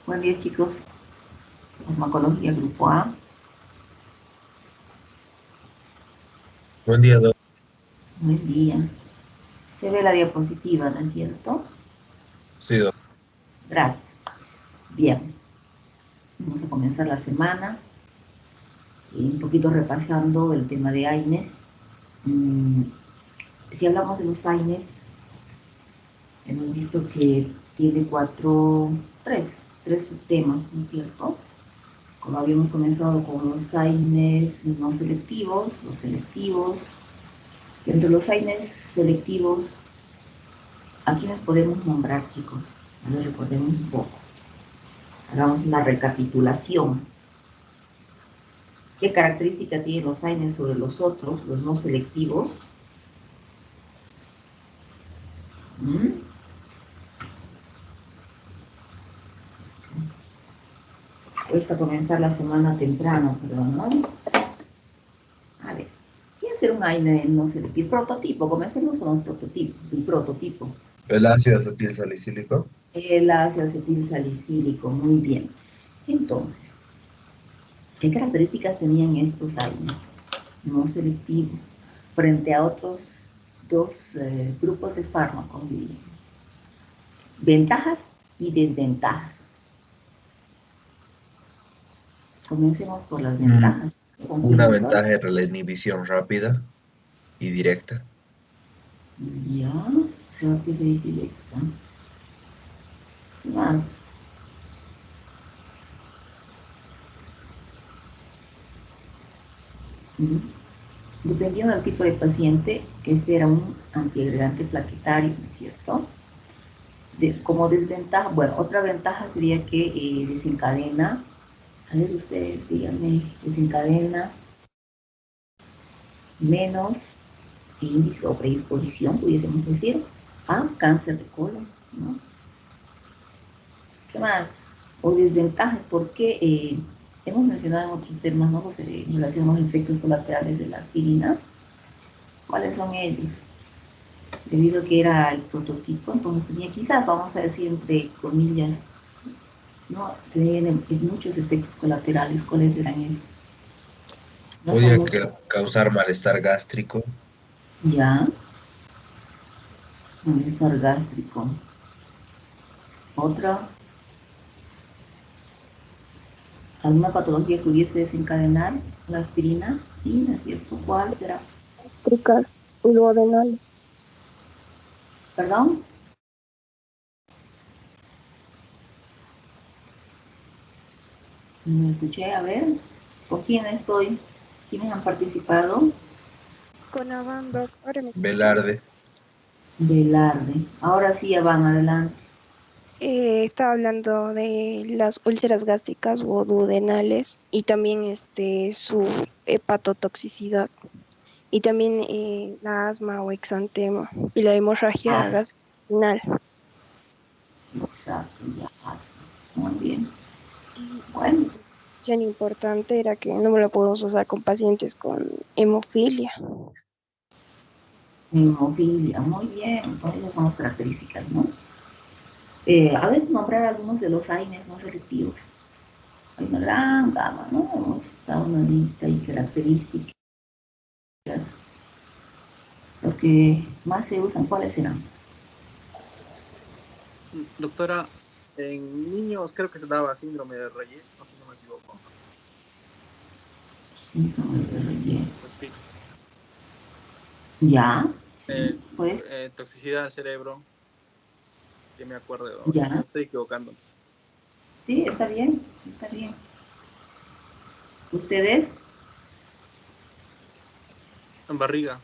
Buen día, chicos. Farmacología Grupo A. Buen día, Doc. Buen día. Se ve la diapositiva, ¿no es cierto? Sí, Doc. Gracias. Bien. Vamos a comenzar la semana un poquito repasando el tema de AINES. Si hablamos de los AINES, hemos visto que tiene tres subtemas, ¿no es cierto? Como habíamos comenzado con los AINES no selectivos, los selectivos. Entre los AINES selectivos, ¿a quiénes podemos nombrar, chicos? A ver, recordemos un poco. Hagamos una recapitulación. ¿Qué característica tienen los AINES sobre los otros, los no selectivos? ¿Mm? Cuesta comenzar la semana temprano, perdón, ¿no? A ver, ¿qué es un AINE no selectivo? Prototipo, comencemos con los prototipos, el prototipo. El ácido acetil salicílico. El ácido acetil salicílico, muy bien. Entonces, ¿qué características tenían estos AINES no selectivos frente a otros dos grupos de fármacos? Ventajas y desventajas. Comencemos por las Mm, ventajas. ¿Con quién, una doctor? ventaja era la inhibición rápida y directa. Ya, rápida y directa. Más. Dependiendo del tipo de paciente, este era un antiagregante plaquetario, ¿no es cierto? Como desventaja, bueno, otra ventaja sería que desencadena, a ver ustedes, díganme, desencadena menos índice o predisposición, pudiésemos decir, a cáncer de colon, ¿no? ¿Qué más? O desventajas, porque hemos mencionado en otros temas, ¿no? En relación a los efectos colaterales de la aspirina. ¿Cuáles son ellos? Debido a que era el prototipo, entonces tenía quizás, vamos a decir entre comillas, ¿no? Tenía muchos efectos colaterales. ¿Cuáles eran esos? No son Podía muchos. causar malestar gástrico, Ya, malestar gástrico. Otra, alguna patología que pudiese desencadenar la aspirina, sí, ¿no es cierto? ¿Cuál será? Gástricas y duodenales. ¿Perdón? No escuché, a ver, ¿con quién estoy? ¿Quiénes han participado? Con Doc, ahora me escuchan. Velarde. Velarde. Ahora sí, ya van adelante. Estaba hablando de las úlceras gástricas o duodenales y también su hepatotoxicidad y también la asma o exantema y la hemorragia Ah, gastrointestinal. exacto, ya. Muy bien. Y Bueno, una cuestión importante era que no me lo podemos usar con pacientes con hemofilia. hemofilia, muy bien. Entonces, esas son las características, ¿no? A ver, nombrar algunos de los AINES no selectivos. Hay una gran gama, ¿no? Hemos dado una lista y características. Los que más se usan, ¿cuáles serán? Doctora, en niños creo que se daba síndrome de Rayet, no sé si no me equivoco. Síntomas de relleno. Respiro. Ya, Eh, pues, toxicidad al cerebro, que me acuerdo, o si ya. me estoy equivocando. Sí, está bien, está bien. ¿Ustedes? En barriga.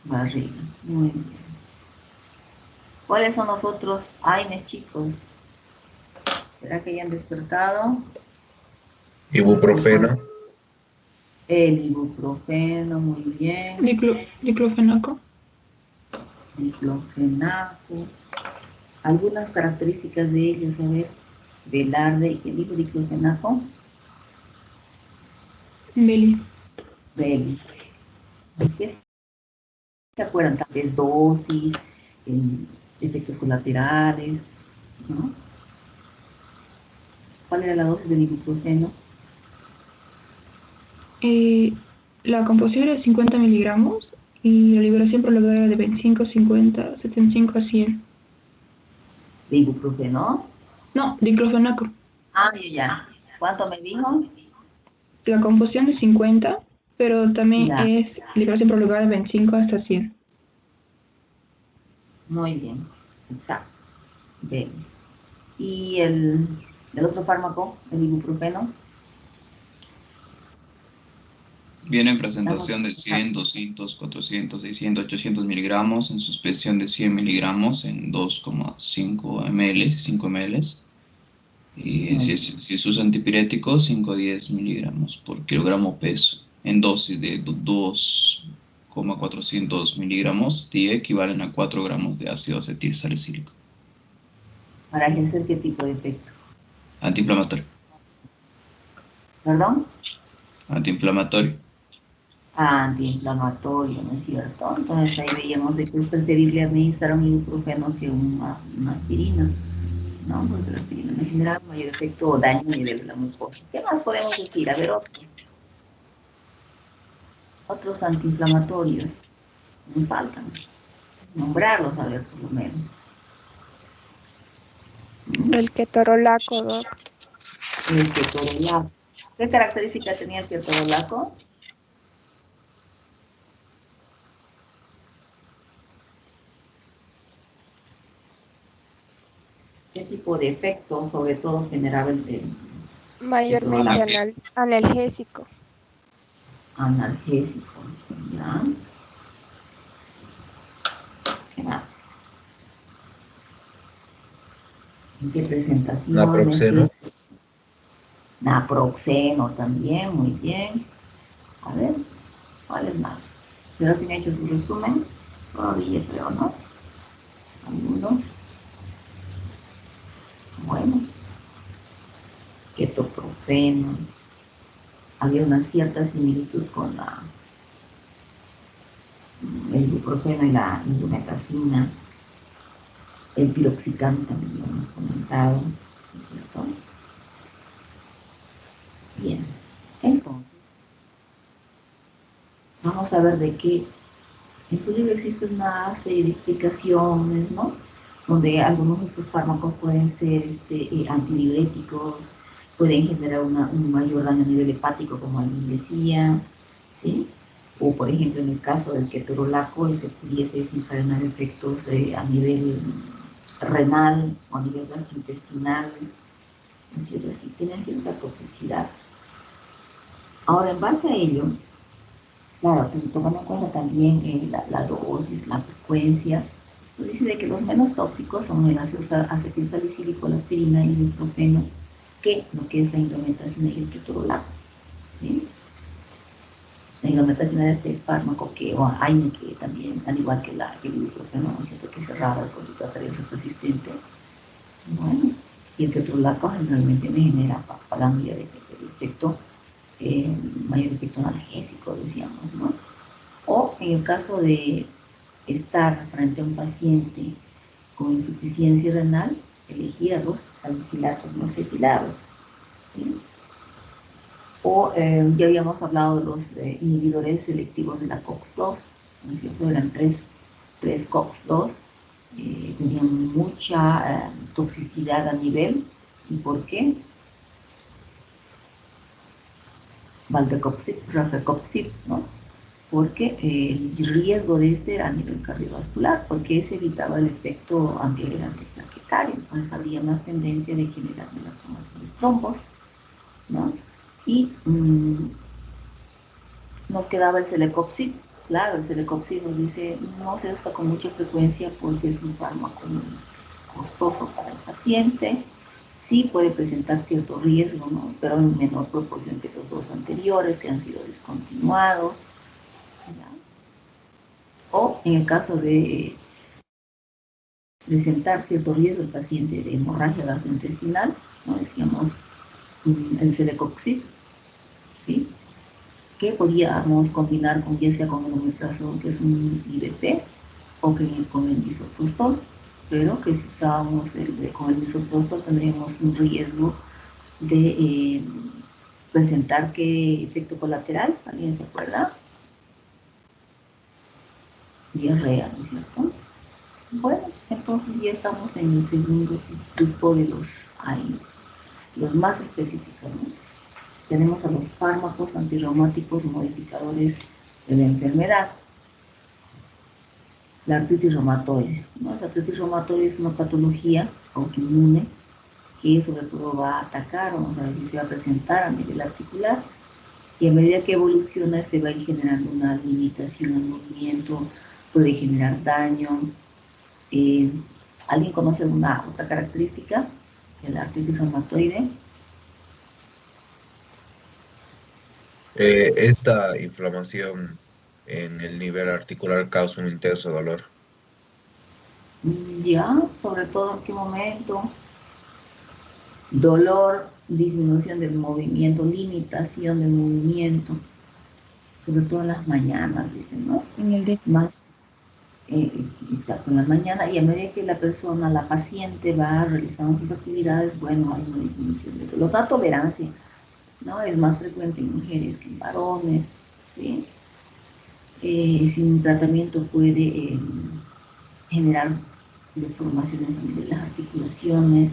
Barriga. Muy bien. ¿Cuáles son los otros AINES, chicos? ¿Será que ya han despertado? Ibuprofeno. El ibuprofeno, muy bien. Diclofenaco. Diclofenaco. Algunas características de ellos, a ver. Velarde, ¿y quién dijo diclofenaco? Belis. Belis. ¿Qué se acuerdan? Tal vez dosis, efectos colaterales, ¿no? ¿Cuál era la dosis del ibuprofeno? La composición era 50 miligramos y la liberación prolongada era de 25, 50, 75 a 100. ¿De ibuprofeno? No, diclofenaco. Ah, ya. ¿Cuánto me dijo? La composición es 50, pero también Ya, es liberación prolongada de 25 hasta 100. muy bien. Exacto. Bien. ¿Y el otro fármaco, el ibuprofeno? Viene en Estamos presentación de 100, 200, 400, 600, 800 miligramos, en suspensión de 100 miligramos en 2,5 ml y 5 ml. Y muy si es uso antipirético, 5 a 10 miligramos por kilogramo peso. En dosis de 2,400 miligramos día equivalen a 4 gramos de ácido acetil salicílico. ¿Para ejercer qué tipo de efecto? Antiinflamatorio. ¿Perdón? Antiinflamatorio. Antiinflamatorio, ¿no es cierto? Entonces ahí veíamos de que es preferible administrar un ibuprofeno que una aspirina, ¿no? Porque la aspirina me genera mayor efecto o daño a nivel de la mucosa. ¿Qué más podemos decir? A ver, otros antiinflamatorios. Nos faltan. Nombrarlos, a ver, por lo menos. El ketorolaco, doc. El ketorolaco. ¿Qué característica tenía el ketorolaco? ¿Qué tipo de efecto, sobre todo, generaba el Mayormente ketorolaco? analgésico. Analgésico, ¿ya? ¿Qué más? ¿En qué presentaciones? Naproxeno. Naproxeno también, muy bien. A ver, ¿cuál es más? ¿Será que me ha hecho su resumen? Todavía creo, ¿no? Algunos. Bueno, ketoprofeno. Había una cierta similitud con el ibuprofeno y la indometacina. El piroxicam también lo hemos comentado, ¿no es cierto? Bien, entonces, vamos a ver de qué. En su libro existe una serie de explicaciones, ¿no? Donde algunos de estos fármacos pueden ser antidiuréticos, pueden generar un mayor daño a nivel hepático, como alguien decía, ¿sí? O, por ejemplo, en el caso del ketorolaco, pudiese desencadenar efectos a nivel renal o a nivel gastrointestinal, ¿no es cierto? Sí, tienen cierta toxicidad. Ahora, en base a ello, claro, tomando en cuenta también la dosis, la frecuencia, nos dice de que los menos tóxicos son el ácido acetilsalicílico, la aspirina y el ibuprofeno, que lo que es la indometacina y el ketorolaco, ¿sí? La indometacina es este fármaco o AINE, que también, al igual que el ibuprofeno, ¿no es cierto?, que es cerrada el conducto arterioso persistente. Bueno, y el ketorolaco generalmente me genera, hablando ya de efecto, mayor efecto analgésico, decíamos, ¿no? O en el caso de estar frente a un paciente con insuficiencia renal, elegir a los salicilatos no cetilados, ¿sí? O ya habíamos hablado de los inhibidores selectivos de la COX-2, ¿no es cierto? Eran tres COX-2, tenían mucha toxicidad a nivel. ¿Y por qué? Valdecoxib, rafecoxib, ¿no? Porque el riesgo de este era a nivel cardiovascular, porque se evitaba el efecto antiplaquetario, entonces habría más tendencia de generar las formación de trombos, ¿no? Y nos quedaba el celecoxib. Claro, el celecoxib nos dice no se usa con mucha frecuencia porque es un fármaco muy costoso para el paciente. Sí puede presentar cierto riesgo, ¿no? Pero en menor proporción que los dos anteriores que han sido descontinuados, ¿ya? O en el caso de presentar cierto riesgo el paciente de hemorragia gastrointestinal, ¿no? Decíamos el celecoxib, ¿sí? Que podíamos combinar con ya sea con el omeprazol, que es un IBP, o con el misoprostol, pero que si usábamos con el misoprostol tendríamos un riesgo de presentar qué efecto colateral, ¿alguien se acuerda? Diarrea, ¿no es cierto? Bueno, entonces ya estamos en el segundo grupo de los AINES, los más específicos, ¿no? Tenemos a los fármacos antirreumáticos modificadores de la enfermedad. La artritis reumatoide, ¿no? La artritis reumatoide es una patología autoinmune que sobre todo va a atacar, vamos a decir, se va a presentar a nivel articular, y a medida que evoluciona se va a ir generando una limitación al movimiento, puede generar daño. ¿Alguien conoce alguna otra característica de la artritis reumatoide? Esta inflamación en el nivel articular causa un intenso dolor. Ya, sobre todo en qué momento. Dolor, disminución del movimiento, limitación del movimiento, sobre todo en las mañanas, dicen, ¿no? En el de Más, exacto, en la mañana, y a medida que la persona, la paciente va realizando sus actividades, bueno, hay una disminución de dolor. La tolerancia, ¿no? Es más frecuente en mujeres que en varones, ¿sí? Sin tratamiento puede generar deformaciones a nivel de las articulaciones,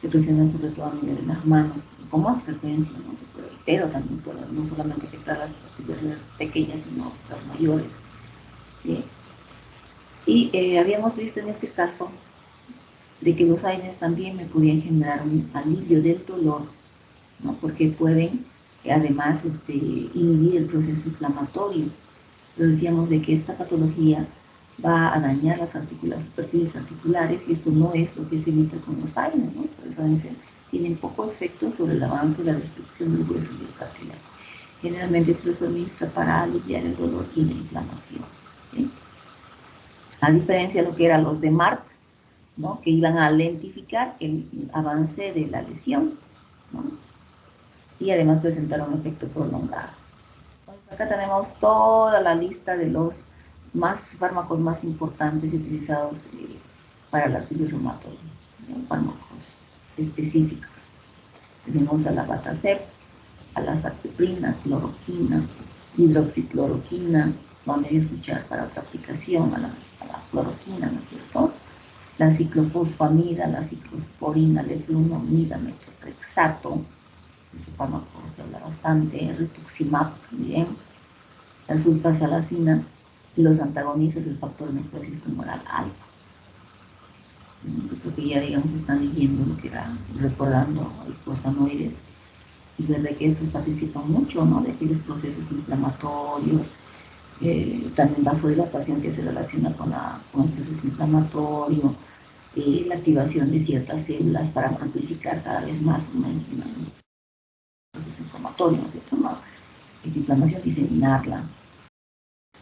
que presentan sobre todo a nivel de las manos, con más frecuencia, ¿no? Pero también puede no solamente afectar las articulaciones pequeñas, sino las mayores, ¿sí? Y habíamos visto en este caso de que los AINES también me podían generar un alivio del dolor, ¿no? Porque pueden además inhibir el proceso inflamatorio. Pero decíamos de que esta patología va a dañar las superficies articulares, y esto no es lo que se evita con los AINES, ¿no? Por eso tienen poco efecto sobre el avance y la destrucción del hueso y del cartílago. Generalmente se los administra para aliviar el dolor y la inflamación, ¿sí? A diferencia de lo que eran los de MART, ¿no? Que iban a lentificar el avance de la lesión, ¿no? Y además presentar un efecto prolongado. Entonces, acá tenemos toda la lista de los fármacos más importantes y utilizados para la artritis reumatoide, ¿no? Fármacos específicos. Tenemos a la Batacep, a la azathioprina, cloroquina, hidroxicloroquina, van a escuchar para otra aplicación, a la cloroquina, ¿no es cierto? La ciclofosfamida, la ciclosporina, leflunomida, metotrexato, este fármaco se habla bastante, rituximab también, la sulfasalacina y los antagonistas del factor necrosis tumoral alfa. Yo creo que ya, digamos, están leyendo lo que era, recordando icosanoides, y verdad que estos participan mucho, ¿no? De aquellos procesos inflamatorios, también vasodilatación que se relaciona con el proceso inflamatorio, la activación de ciertas células para amplificar cada vez más un proceso inflamatorio, ¿no es cierto? ¿No? Esa inflamación, diseminarla,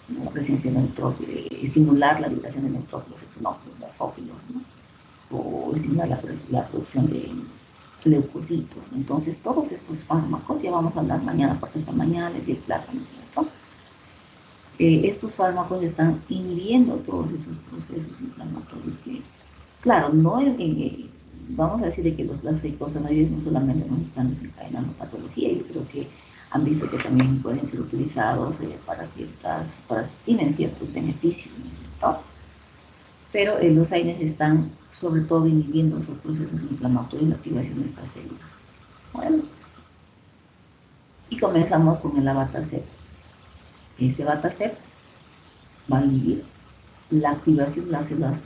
¿no? La presencia de neutrófilos, estimular la liberación de neutrófilos exófilos, ¿no? O estimular la producción de leucocitos. Entonces, todos estos fármacos, ya vamos a hablar mañana, porque esta mañana es el plazo, ¿no es cierto? Estos fármacos están inhibiendo todos esos procesos inflamatorios que, claro, no vamos a decir de que las icosanoides no solamente nos están desencadenando patología, yo creo que han visto que también pueden ser utilizados tienen ciertos beneficios, ¿no es cierto? Pero los AINES están sobre todo inhibiendo los procesos inflamatorios y la activación de estas células. Bueno, y comenzamos con el Abatacept. Este Abatacept va a inhibir la activación de las células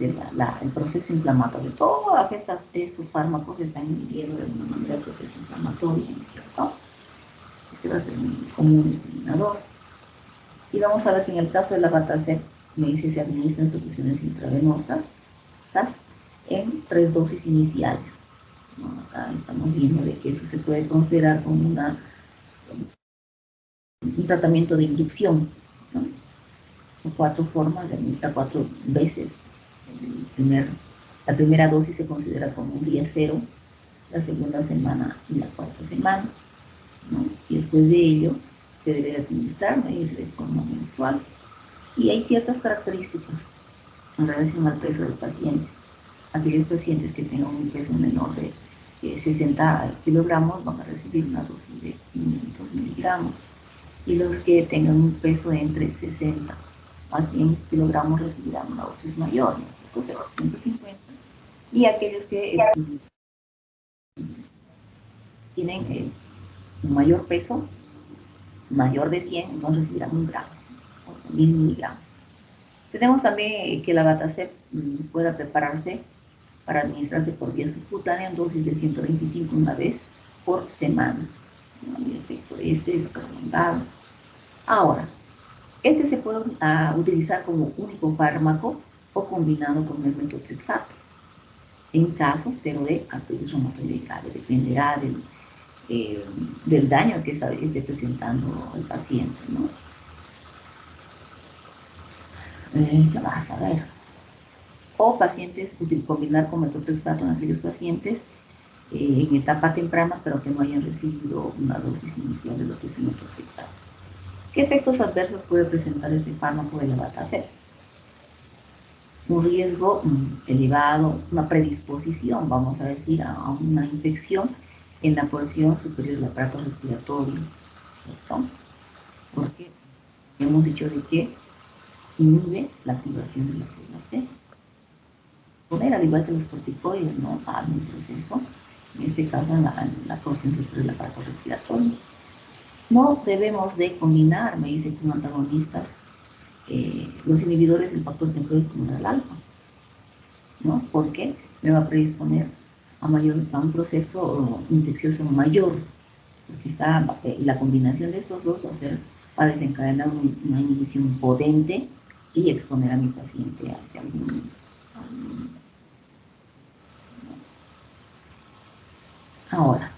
el proceso inflamatorio. Todos estos fármacos están inhibiendo de alguna manera el proceso inflamatorio, ¿no es cierto? Este va a ser un común denominador. Y vamos a ver que en el caso del Abatacept, se administra en soluciones intravenosas en 3 dosis iniciales, ¿no? Acá estamos viendo de que eso se puede considerar como un tratamiento de inducción, ¿no? Son 4 formas de administrar 4 veces. La primera dosis se considera como un día 0, la segunda semana y la cuarta semana, ¿no? Y después de ello se debe administrar de forma mensual. Y hay ciertas características en relación al peso del paciente. Aquellos pacientes que tengan un peso menor de 60 kilogramos van a recibir una dosis de 500 miligramos. Y los que tengan un peso entre 60 a 100 kilogramos recibirán una dosis mayor, ¿no es cierto? Será 150. Y aquellos que tienen un mayor peso, mayor de 100, entonces recibirán 1 gramo, o 1000 miligramos. Tenemos también que la Batacep pueda prepararse para administrarse por vía subcutánea en dosis de 125 una vez por semana. El efecto este es prolongado. Ahora, este se puede utilizar como único fármaco o combinado con el metotrexato en casos, pero de artritis reumatoide grave. Dependerá del daño que esté presentando el paciente, ¿no? ¿Qué vas a ver? O pacientes, combinar con metotrexato en aquellos pacientes en etapa temprana, pero que no hayan recibido una dosis inicial de lo que es el metotrexato. ¿Qué efectos adversos puede presentar este fármaco de la Batacep? Un riesgo elevado, una predisposición, vamos a decir, a una infección en la porción superior del aparato respiratorio, ¿cierto? Porque hemos dicho de que inhibe la activación de las células T. Poner, al igual que los corticoides, ¿no? Hay un proceso, en este caso en la porción superior del aparato respiratorio. No debemos de combinar, me dice, con antagonistas los inhibidores del factor temporal estimular alfa, ¿no? Porque me va a predisponer a un proceso infeccioso mayor, porque la combinación de estos dos va a ser para desencadenar una inhibición potente y exponer a mi paciente a algún Ahora,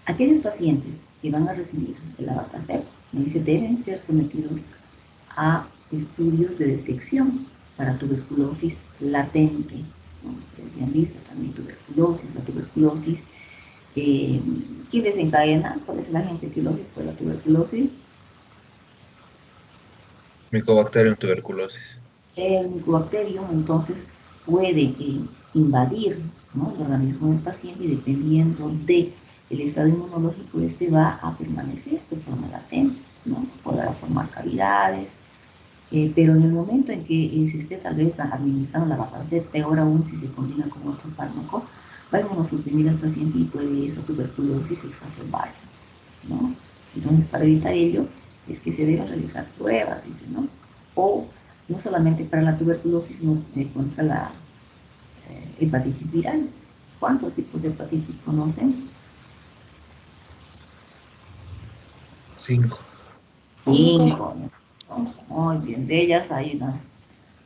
aquellos pacientes que van a recibir el Batacep, me dice, deben ser sometidos a estudios de detección para tuberculosis latente. ¿No? Ustedes ya han visto también la tuberculosis que desencadena. ¿Cuál es el agente etiológico de la tuberculosis? Mycobacterium tuberculosis. El Mycobacterium entonces puede invadir, ¿no?, el organismo del paciente, y dependiendo del estado inmunológico, este va a permanecer de forma latente, ¿no? Podrá formar cavidades, pero en el momento en que se esté tal vez administrando la Batacep, peor aún si se combina con otro fármaco, va a inmunosuprimir al paciente y puede esa tuberculosis exacerbarse, ¿no? Entonces, para evitar ello, es que se deben realizar pruebas, dice, ¿no? O no solamente para la tuberculosis, sino contra la hepatitis viral. ¿Cuántos tipos de hepatitis conocen? 5. 5. ¿No? Muy bien, de ellas hay unas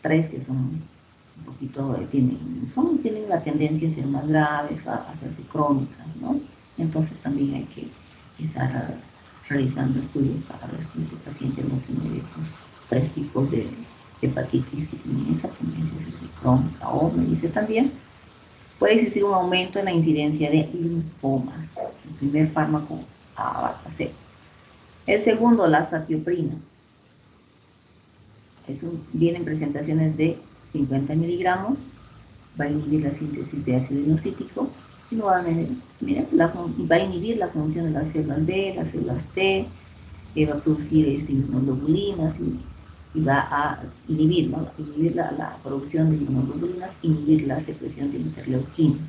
3 que son un poquito, tienen la tendencia a ser más graves, a hacerse crónicas, ¿no? Entonces también hay que estar realizando estudios para ver si este paciente no tiene estos 3 tipos de hepatitis que tienen esa tendencia a hacerse crónica. O me dice también, puede existir un aumento en la incidencia de linfomas. El primer fármaco Batacep. El segundo, la azatioprina. Viene en presentaciones de 50 miligramos, va a inhibir la síntesis de ácido inosítico y nuevamente, miren, va a inhibir la función de las células B, las células T, va a producir inmunoglobulinas y va a inhibir, ¿no?, inhibir la producción de inmunoglobulinas, inhibir la secreción de interleuquinas.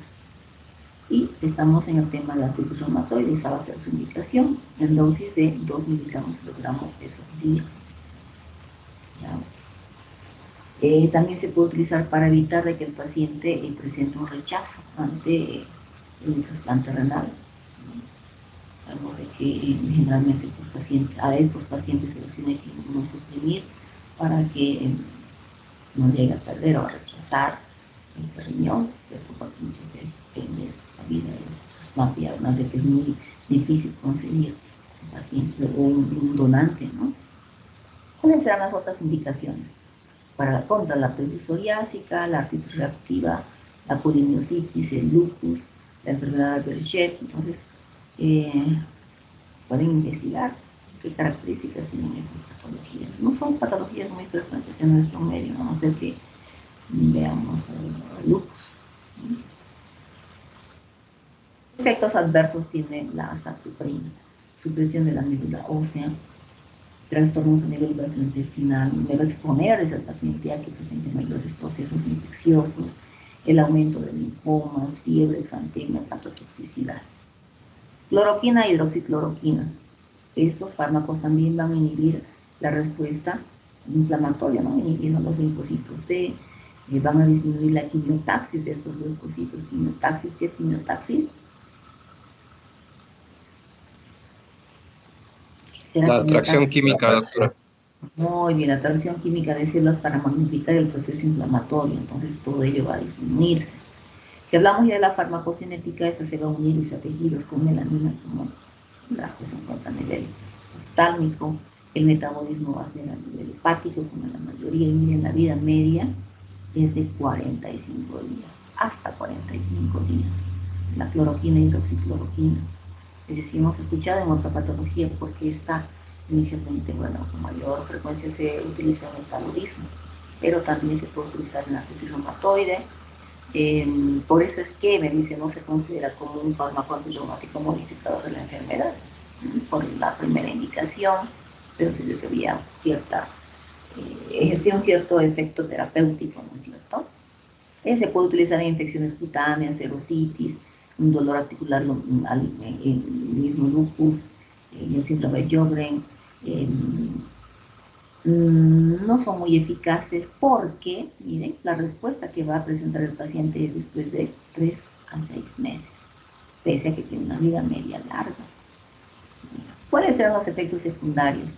Y estamos en el tema de la artritis reumatoide, esa va a ser su indicación en dosis de 2 miligramos por gramo peso día. También se puede utilizar para evitar de que el paciente presente un rechazo ante el trasplante renal. Algo de que generalmente a estos pacientes se los tiene que inmunosuprimir para que no llegue a perder o a rechazar el riñón, ¿cierto? Porque muchas veces depende de la vida del trasplante, y además de que es muy difícil conseguir un paciente o un donante, ¿no? ¿Cuáles serán las otras indicaciones? Contra la artritis psoriásica, la artritis reactiva, la polimiositis, el lupus, la enfermedad de Behçet. Entonces, pueden investigar qué características tienen estas patologías. No son patologías muy frecuentes en nuestro medio, a no ser que veamos el lupus. efectos adversos tiene la azathioprina? Supresión de la médula ósea, trastornos a nivel gastrointestinal, me va a exponer a ese paciente a que presente mayores procesos infecciosos, el aumento de linfomas, fiebre, exantema, hepatotoxicidad. Cloroquina e hidroxicloroquina. Estos fármacos también van a inhibir la respuesta inflamatoria, ¿no? Inhibiendo los linfocitos T, van a disminuir la quimiotaxis de estos leucocitos. ¿Quimiotaxis? ¿Qué es quimiotaxis? La atracción química, doctora. Muy bien, la atracción química de células para magnificar el proceso inflamatorio, entonces todo ello va a disminuirse. Si hablamos ya de la farmacocinética, esta se va a unir a tejidos con melanina, como la que se encuentra a nivel oftálmico. El metabolismo va a ser a nivel hepático, como la mayoría, y miren, la vida media es de 45 días, hasta 45 días. La cloroquina y hidroxicloroquina. Es decir, hemos escuchado en otra patología porque esta inicialmente, bueno, con mayor frecuencia se utiliza en el paludismo, pero también se puede utilizar en la artritis reumatoide. Por eso es que me dice no se considera como un fármaco antirreumático modificador de la enfermedad, por la primera indicación, pero se vio que había ejercía un cierto efecto terapéutico, ¿no es cierto? Se puede utilizar en infecciones cutáneas, serositis, un dolor articular, el mismo lupus, el síndrome de Sjögren. No son muy eficaces porque, miren, la respuesta que va a presentar el paciente es después de 3 a 6 meses, pese a que tiene una vida media larga. ¿Cuáles eran los efectos secundarios?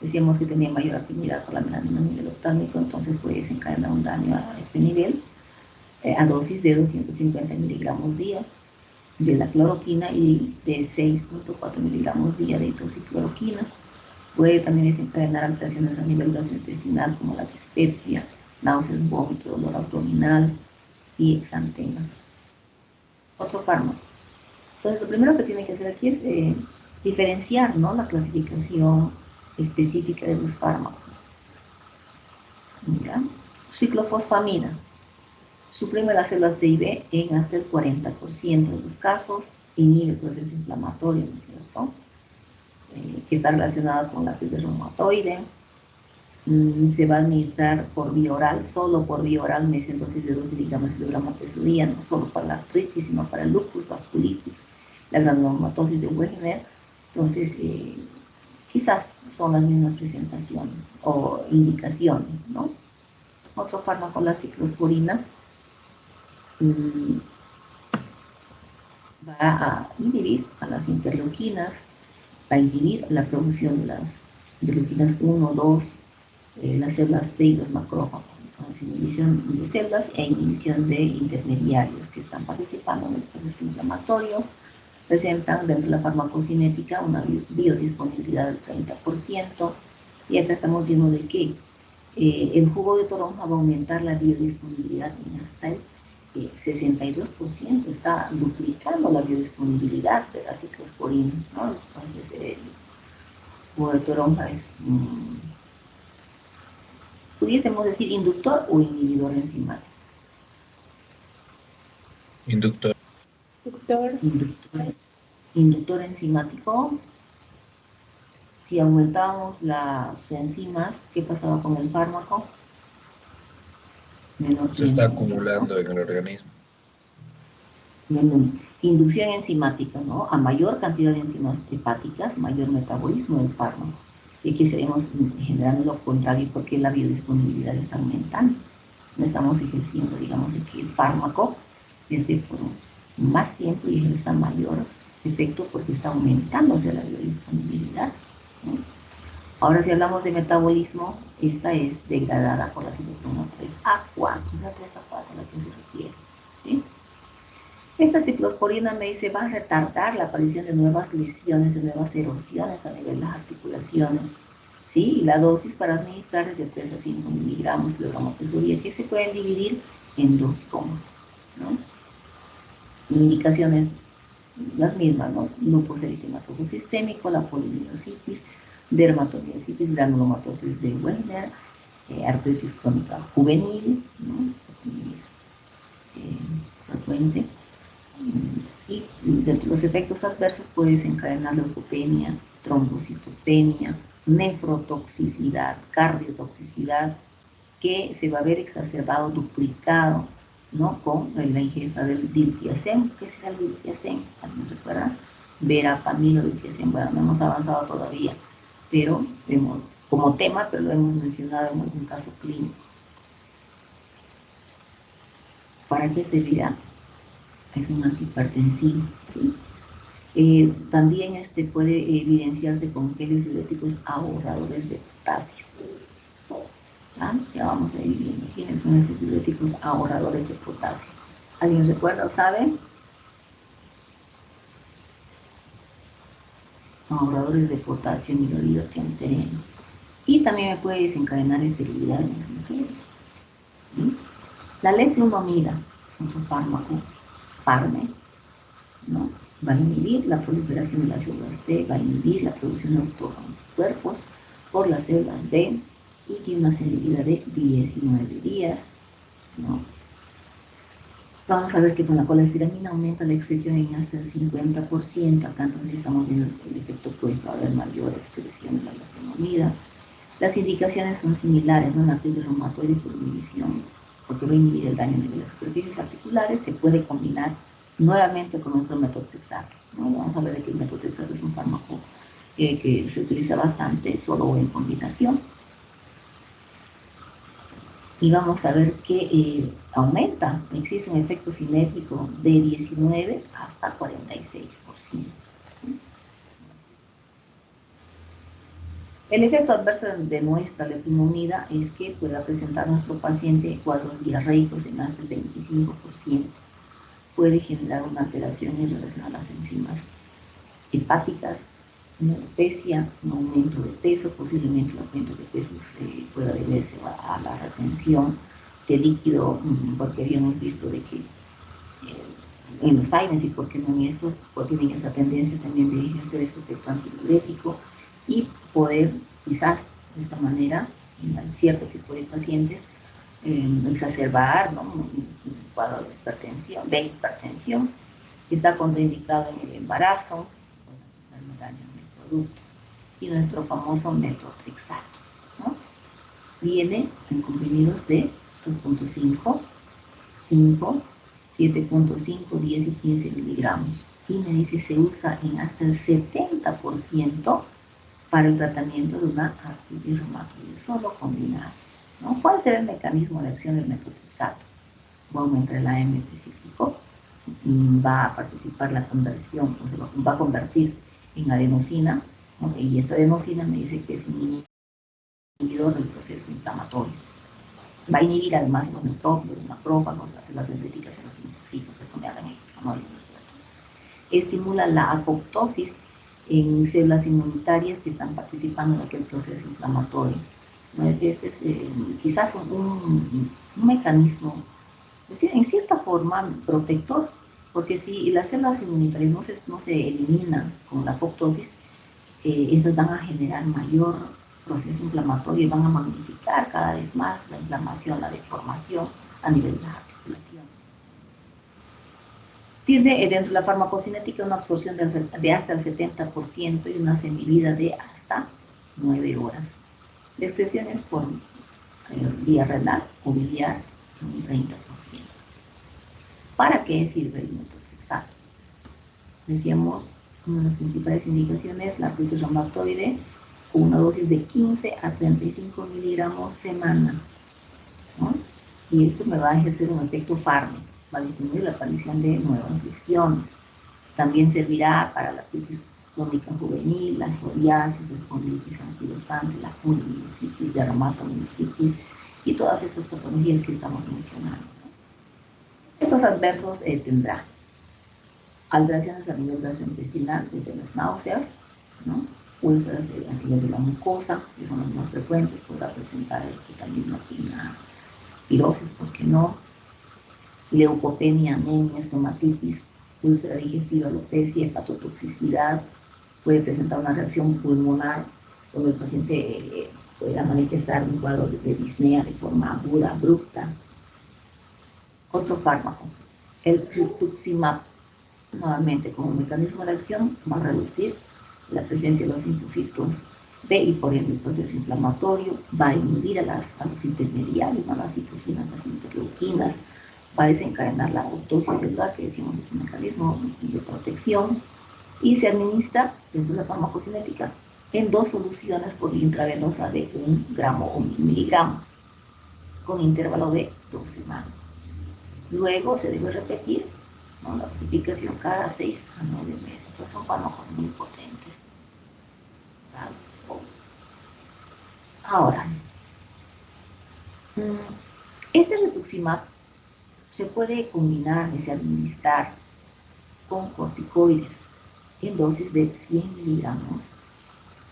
Decíamos que tenía mayor afinidad por la melanina a nivel oftálmico, entonces puede desencadenar un daño a este nivel, a dosis de 250 miligramos día de la cloroquina y de 6.4 miligramos día de hidroxicloroquina. Puede también desencadenar alteraciones a nivel gastrointestinal como la dispepsia, náuseas, vómito, dolor abdominal y exantemas. Otro fármaco. Entonces, lo primero que tiene que hacer aquí es diferenciar, ¿no?, la clasificación específica de los fármacos. Mira, ciclofosfamina. Suprime las células T y B en hasta el 40% de los casos, inhibe el proceso inflamatorio, ¿no es cierto?, que está relacionada con la artritis reumatoide. Se va a administrar por vía oral, solo por vía oral, en dosis de 2 miligramos por kilogramo peso día, no solo para la artritis, sino para el lupus, vasculitis, la granulomatosis de Wegener. Entonces, quizás son las mismas presentaciones o indicaciones, ¿no? Otro fármaco, la ciclosporina, va a inhibir a las interleuquinas, va a inhibir la producción de las interleuquinas 1, 2, las células T y los macrófagos. Entonces, inhibición de células e inhibición de intermediarios que están participando en el proceso inflamatorio. Presentan dentro de la farmacocinética una biodisponibilidad del 30%, y acá estamos viendo de que el jugo de toronja va a aumentar la biodisponibilidad en hasta el 62%, está duplicando la biodisponibilidad de la ciclosporina, ¿no? Entonces, el jugo de toronja es, pudiésemos decir, inductor o inhibidor enzimático. Inductor. Inductor enzimático. Si aumentábamos las enzimas, ¿qué pasaba con el fármaco? Menor Se está tiempo, acumulando ¿no?, en el organismo. Inducción enzimática, ¿no? A mayor cantidad de enzimas hepáticas, mayor metabolismo del fármaco. Y aquí seguimos generando lo contrario porque la biodisponibilidad está aumentando. No estamos ejerciendo, digamos, de que el fármaco esté por más tiempo y ejerza mayor efecto porque está aumentándose la biodisponibilidad, ¿no? Ahora, si hablamos de metabolismo, esta es degradada por la ciclosporina 3A4, la 3A4 a la que se refiere, ¿sí? Esta ciclosporina me dice va a retardar la aparición de nuevas lesiones, de nuevas erosiones a nivel de las articulaciones, ¿sí? Y la dosis para administrar es de 3 a 5 miligramos por kilogramo peso día, que se pueden dividir en 2 tomas, ¿no? Indicaciones las mismas, ¿no? Lupus eritematoso sistémico, la polimiositis, dermatomiositis, granulomatosis de Wegener, artritis crónica juvenil, ¿no?, frecuente, Y de los efectos adversos puede desencadenar leucopenia, trombocitopenia, nefrotoxicidad, cardiotoxicidad, que se va a ver exacerbado, duplicado, ¿no? Con la ingesta del diltiazem. ¿Qué será el diltiazem? ¿Alguien recuerda? Verapamilo, diltiazem. Bueno, no hemos avanzado todavía, pero como tema, pero lo hemos mencionado en algún caso clínico. ¿Para qué servirá? Es un antihipertensivo, ¿sí? También puede evidenciarse con geles diuréticos ahorradores de potasio. ¿Ah? Ya vamos a ir viendo quiénes son esos diuréticos ahorradores de potasio. ¿Alguien recuerda o sabe? Ahorradores de potasio, milorido, tentereno. Y también me puede desencadenar esterilidad en las mujeres. ¿Sí? La leflunomida, otro fármaco, Farme, ¿no? Va a inhibir la proliferación de las células T, va a inhibir la producción de autoanticuerpos por las células B y tiene una sensibilidad de 19 días, ¿no? Vamos a ver que con la colestiramina aumenta la excreción en hasta el 50%, acá entonces estamos viendo el efecto opuesto, va a haber mayor excreción de la leflunomida. Las indicaciones son similares, ¿no? En artritis reumatoide por inhibición, porque va a inhibir el daño de las superficies articulares, se puede combinar nuevamente con nuestro metotrexato, ¿no? Vamos a ver que el metotrexato es un fármaco que se utiliza bastante, solo en combinación. Y vamos a ver que aumenta, existe un efecto sinérgico de 19 hasta 46%. El efecto adverso de nuestra leflunomida es que pueda presentar nuestro paciente cuadros diarreicos en hasta el 25%. Puede generar una alteración en relación a las enzimas hepáticas, una alopecia, un aumento de peso, posiblemente el aumento de peso pueda deberse a la retención de líquido, porque habíamos visto de que en los AINES y por qué no en estos, porque tienen esta tendencia también de ejercer este efecto antidiurético y poder quizás de esta manera en cierto tipo de pacientes exacerbar, ¿no? Un cuadro de hipertensión que está contraindicado en el embarazo, daño del producto, y nuestro famoso metotrexato, ¿no? Viene en comprimidos de 2.5, 5, 7.5, 10 y 15 miligramos. Y me dice se usa en hasta el 70% para el tratamiento de una artritis reumatoide, solo combinado, ¿no? ¿Cuál será el mecanismo de acción del metotrexato? Va a aumentar el AM específico, va a participar la conversión, o sea, va a convertir en adenosina, ¿no? Y esta adenosina me dice que es un inhibidor del proceso inflamatorio. Va a inhibir además los neutrófilos, los macrófagos, las células dendríticas y los linfocitos, esto me hagan eso, ¿no? Estimula la apoptosis en células inmunitarias que están participando en aquel proceso inflamatorio, ¿no? Este es quizás un mecanismo, en cierta forma, protector, porque si las células inmunitarias no se eliminan con la apoptosis, esas van a generar mayor proceso inflamatorio y van a magnificar cada vez más la inflamación, la deformación a nivel de la articulación. Tiene dentro de la farmacocinética una absorción de hasta el 70% y una semivida de hasta 9 horas. La excreción es por vía renal o biliar, un 30%. ¿Para qué sirve el metotrexato? Decíamos, una de las principales indicaciones, la artritis reumatoide, con una dosis de 15 a 35 miligramos semana, ¿no? Y esto me va a ejercer un efecto Farme, va a disminuir la aparición de nuevas lesiones. También servirá para la artritis crónica juvenil, la psoriasis, la espondilitis anquilosante, la polimiositis, dermatomiositis y todas estas patologías que estamos mencionando, ¿no? Estos adversos tendrán alteraciones a nivel gastrointestinal, desde las náuseas, ¿no? Úlceras a nivel de la mucosa, que son las más frecuentes, podrá presentar también una pirosis, ¿por qué no? Leucopenia, anemia, estomatitis, úlcera digestiva, alopecia, hepatotoxicidad, puede presentar una reacción pulmonar, donde el paciente pueda manifestar un cuadro de disnea de forma aguda, abrupta. Otro fármaco, el rituximab, nuevamente como mecanismo de acción va a reducir la presencia de los linfocitos B y por ende el proceso inflamatorio, va a inhibir a los intermediarios, a las citocinas, las interleuquinas, va a desencadenar la autosis celular, que decimos es un mecanismo de protección, y se administra dentro de la farmacocinética en 2 soluciones por vía intravenosa de 1 gramo o 1000 miligramos, con intervalo de 2 semanas. Luego se debe repetir, ¿no?, la dosificación cada 6 a 9 meses. Entonces son fármacos muy potentes. ¿Vale? Ahora, este rituximab se puede combinar y se administrar con corticoides en dosis de 100 miligramos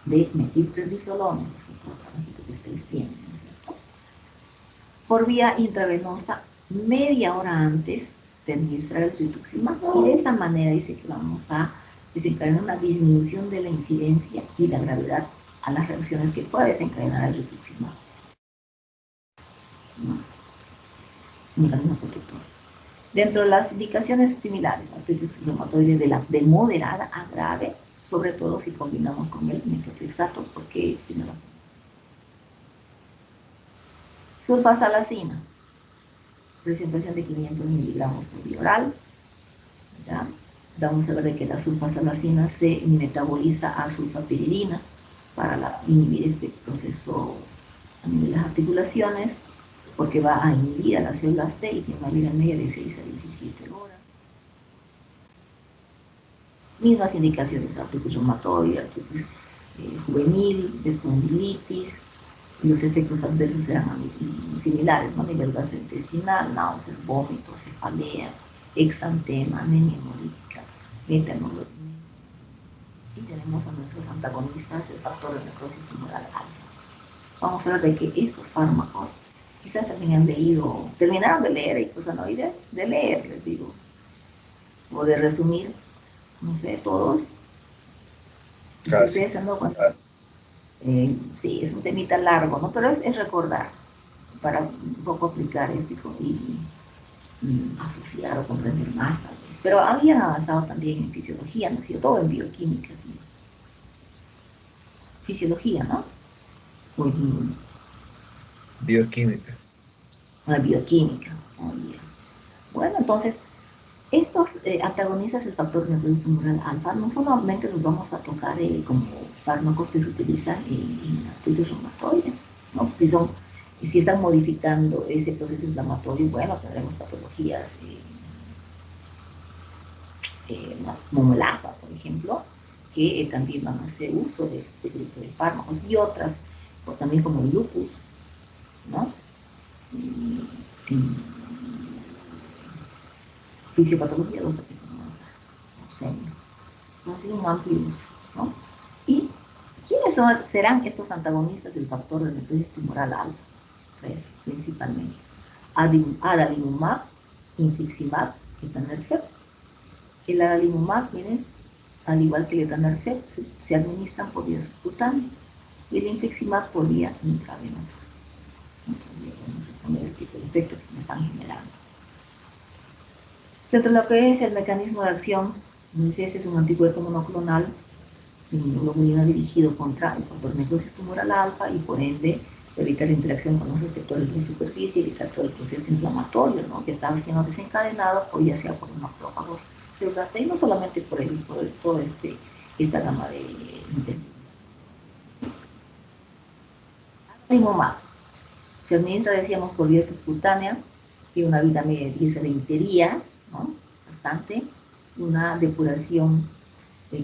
de metilprednisolona, que es otro trabajito que ustedes tienen, ¿no es cierto?, por vía intravenosa media hora antes de administrar el rituximab, y de esa manera dice que vamos a desencadenar una disminución de la incidencia y la gravedad a las reacciones que puede desencadenar el rituximab. Un mecanismo protector. Dentro de las indicaciones similares, artritis reumatoide de moderada a grave, sobre todo si combinamos con el metotrexato, porque estimula. Sulfasalacina, presentación de 500 miligramos por vía oral. ¿Ya? Vamos a ver de que la sulfasalacina se metaboliza a sulfapiridina para inhibir este proceso a nivel de las articulaciones, porque va a inhibir a las células T y tiene una vida media de 6 a 17 horas. Mismas indicaciones, artritis reumatoide, artritis juvenil, espondilitis, los efectos adversos serán similares, ¿no?, a nivel gastrointestinal, náuseas, vómitos, cefalea, exantema, anemia hemolítica, metanol. Y tenemos a nuestros antagonistas del factor de necrosis tumoral alfa. Vamos a ver de que estos fármacos quizás también han leído, terminaron de leer icosanoides, de leer, les digo, o de resumir, no sé, todos. Si ustedes se han dado cuenta, sí, es un temita largo, ¿no? Pero es recordar, para un poco aplicar esto y asociar o comprender más, tal vez. Pero habían avanzado también en fisiología, ¿no? Todo en bioquímica, ¿sí? Fisiología, ¿no? O en bioquímica. La bioquímica. Oh, yeah. Bueno, entonces, estos antagonistas del factor de necrosis tumoral alfa no solamente los vamos a tocar como fármacos que se utilizan en la artritis reumatoide, ¿no? Si están modificando ese proceso inflamatorio, bueno, tendremos patologías como el asma, por ejemplo, que también van a hacer uso de este grupo de fármacos, y otras, también como el lupus, ¿no? Fisiopatología, los así un amplio uso, ¿no? ¿Y quiénes serán estos antagonistas del factor de necrosis tumoral alfa? Tres, principalmente: adalimumab, infliximab, etanercept. El adalimumab, miren, al igual que el etanercept, se administran por vía subcutánea, y el infliximab por vía intravenosa. Entonces, vamos a poner el tipo de efecto que me están generando. Dentro de lo que es el mecanismo de acción, ese es un anticuerpo monoclonal inmunoglobulina dirigido contra el factor de necrosis tumoral alfa, y por ende evitar la interacción con los receptores de superficie, evitar todo el proceso inflamatorio, ¿no?, que está siendo desencadenado, o ya sea por macrófagos, células T, y no solamente por toda esta gama de adalimumab. Se administra, decíamos, por vía subcutánea, tiene una vida media de 10 a 20 días, ¿no?, bastante. Una depuración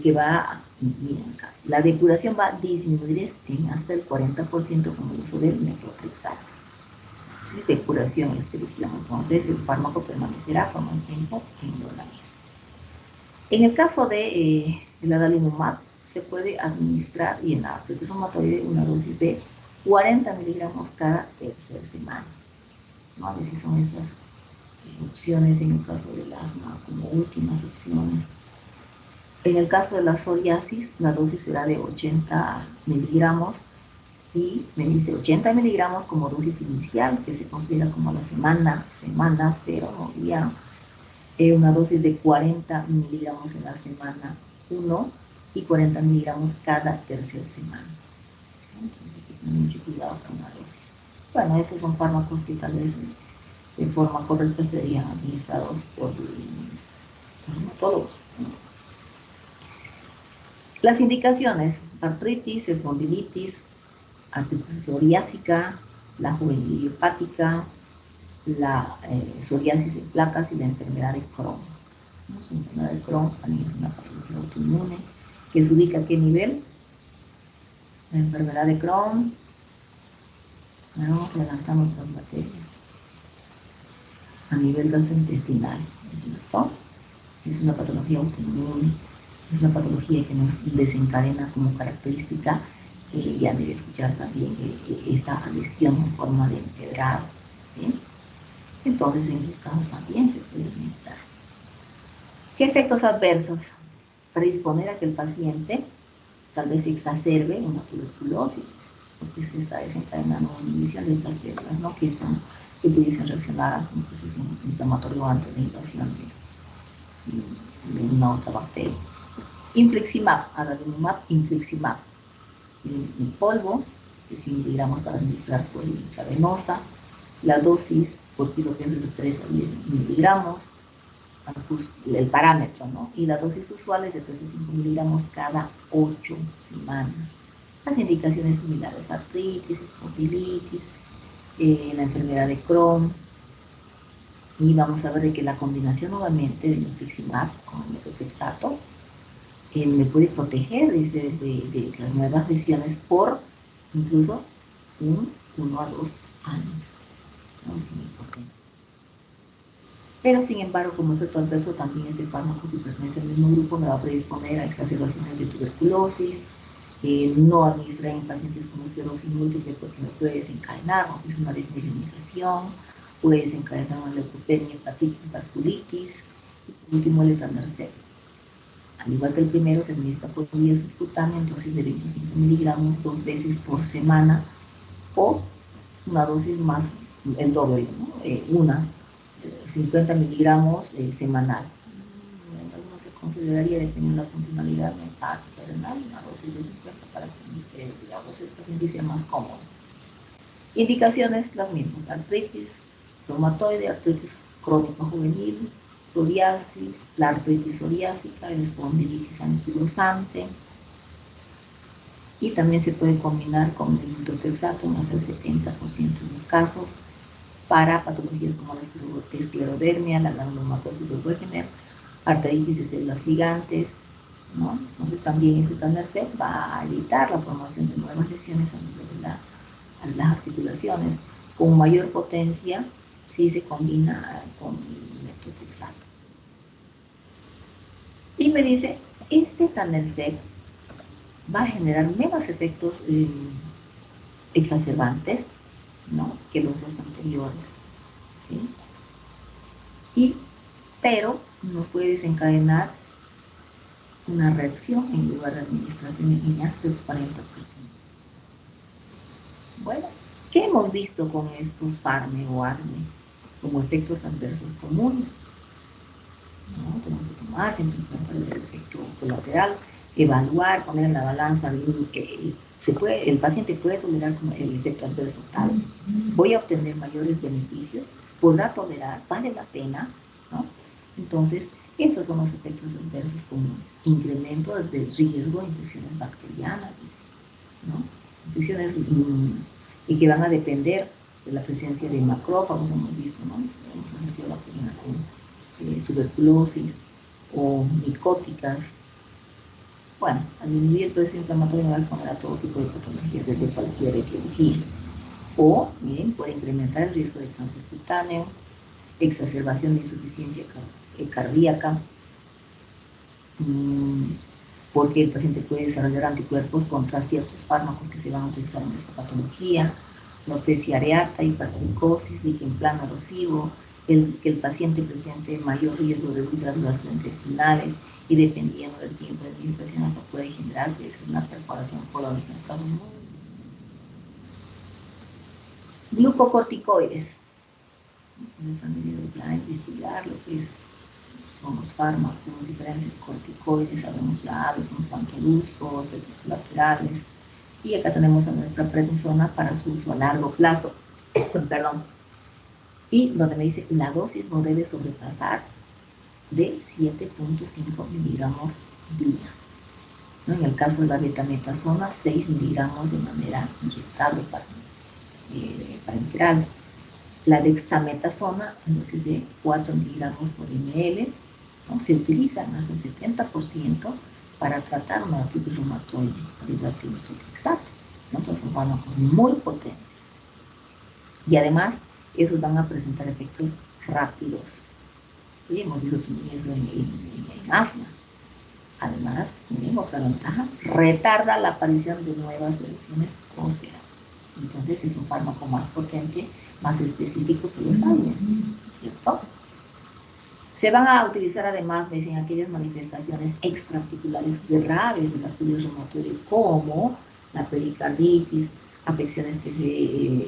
que va, miren acá, la depuración va a disminuir en hasta el 40% con el uso del metotrexato. Depuración, excreción, entonces el fármaco permanecerá por un tiempo en el organismo. En el caso de la adalimumab, se puede administrar, y en la artritis reumatoide, una dosis de 40 miligramos cada tercera semana, ¿no? A veces son estas opciones en el caso del asma como últimas opciones. En el caso de la psoriasis, la dosis será de 80 miligramos, y me dice 80 miligramos como dosis inicial, que se considera como la semana 0, ¿no?, día una dosis de 40 miligramos en la semana 1 y 40 miligramos cada tercera semana. Entonces hay que tener mucho cuidado con la dosis. Bueno, esos son fármacos que tal vez de forma correcta serían administrados por reumatólogos, ¿no? Las indicaciones: artritis, espondilitis, artritis psoriásica, la juvenil hepática, la psoriasis en placas y la enfermedad de Crohn. ¿No? La enfermedad de Crohn también es una patología autoinmune que se ubica a qué nivel. La enfermedad de Crohn, vamos adelantando otras materias, a nivel gastrointestinal, ¿cierto? Es una patología autoinmune, es una patología que nos desencadena como característica, ya debe escuchar también esta adhesión en forma de empedrado, ¿sí? Entonces en esos casos también se puede administrar. ¿Qué efectos adversos? Predisponer a que el paciente tal vez exacerbe una tuberculosis, porque se está desencadenando una inhibición de estas células, ¿no? que pudiesen reaccionar a un proceso inflamatorio antes de la invasión de una otra bacteria. Infliximab, adalimumab, infliximab, en polvo, de 100 miligramos para administrar por intravenosa, la dosis por kilo peso de 3 a 10 miligramos, el parámetro, ¿no? Y la dosis usual es de 3 a 5 miligramos cada 8 semanas. Las indicaciones similares: artritis, espondilitis, la enfermedad de Crohn. Y vamos a ver de que la combinación nuevamente del infliximab con el metotrexato me puede proteger de las nuevas lesiones por incluso 1 a 2 años, ¿no? Pero sin embargo, como efecto adverso también este fármaco, si pertenece al mismo grupo, me va a predisponer a exacerbaciones de tuberculosis, no administrar en pacientes con esclerosis múltiple porque me puede desencadenar, ¿no? Es una desmielinización, puede desencadenar una leucopenia, hepatitis, vasculitis, y por último el etanercept. Al igual que el primero, se administra por vía subcutánea en dosis de 25 miligramos 2 veces por semana, o una dosis más, el doble, ¿no? 50 miligramos semanal. Algunos se consideraría, dependiendo de la funcionalidad hepática, renal, una dosis de 50 para que digamos, el paciente sea más cómodo. Indicaciones las mismas: artritis reumatoide, artritis crónica juvenil, psoriasis, la artritis psoriásica, el espondilitis anquilosante, y también se puede combinar con el metotrexato en hasta el 70% de los casos para patologías como la esclerodermia, la granulomatosis de Wegener, arteritis de células gigantes, ¿no? Entonces también este etanercept va a evitar la formación de nuevas lesiones a nivel de las articulaciones con mayor potencia si se combina con el metotrexato. Y me dice, este etanercept va a generar menos efectos exacerbantes, ¿no? que los dos anteriores, ¿sí? Pero nos puede desencadenar una reacción en lugar de administración en hasta el 40%. Bueno, ¿qué hemos visto con estos FARME o ARME como efectos adversos comunes? ¿No? Tenemos que tomar siempre en cuenta el efecto colateral, evaluar, poner en la balanza el paciente puede tolerar el efecto adverso tal, voy a obtener mayores beneficios, podrá tolerar, vale la pena, ¿no? Entonces, esos son los efectos adversos comunes: incremento del riesgo de infecciones bacterianas, ¿no? Infecciones y que van a depender de la presencia de macrófagos, hemos visto, ¿no? Hemos asociado la bacteriana con tuberculosis o micóticas. Bueno, al disminuir el proceso inflamatorio me va a exponer a todo tipo de patologías desde cualquier etiología. O, miren, puede incrementar el riesgo de cáncer cutáneo, exacerbación de insuficiencia cardíaca, porque el paciente puede desarrollar anticuerpos contra ciertos fármacos que se van a utilizar en esta patología, alopecia areata, hipertricosis, líquen plano erosivo, que el paciente presente mayor riesgo de úlceras gastrointestinales, y dependiendo del tiempo de administración hasta puede generarse una perforación colónica en casos muy... Glucocorticoides. Nos han debido ya investigar lo que es son los fármacos, los diferentes corticoides, sabemos ya los panquelusos, efectos colaterales. Y acá tenemos a nuestra prednisona para su uso a largo plazo. Perdón. Y donde me dice la dosis no debe sobrepasar de 7.5 miligramos día. ¿No? En el caso de la betametasona, 6 miligramos de manera inyectable parenteral. La dexametasona, en dosis de 4 miligramos por ml, ¿no? Se utilizan hasta el 70% para tratar una artritis reumatoide, al igual que el metotrexato, ¿no? Entonces son fármacos muy potentes. Y además, esos van a presentar efectos rápidos. Y hemos visto también eso en asma. Además, también otra ventaja, retarda la aparición de nuevas erupciones óseas. Entonces es un fármaco más potente, más específico que los AINES, ¿cierto? Se van a utilizar además en aquellas manifestaciones extraarticulares graves de la artritis reumatoide, como la pericarditis, afecciones que se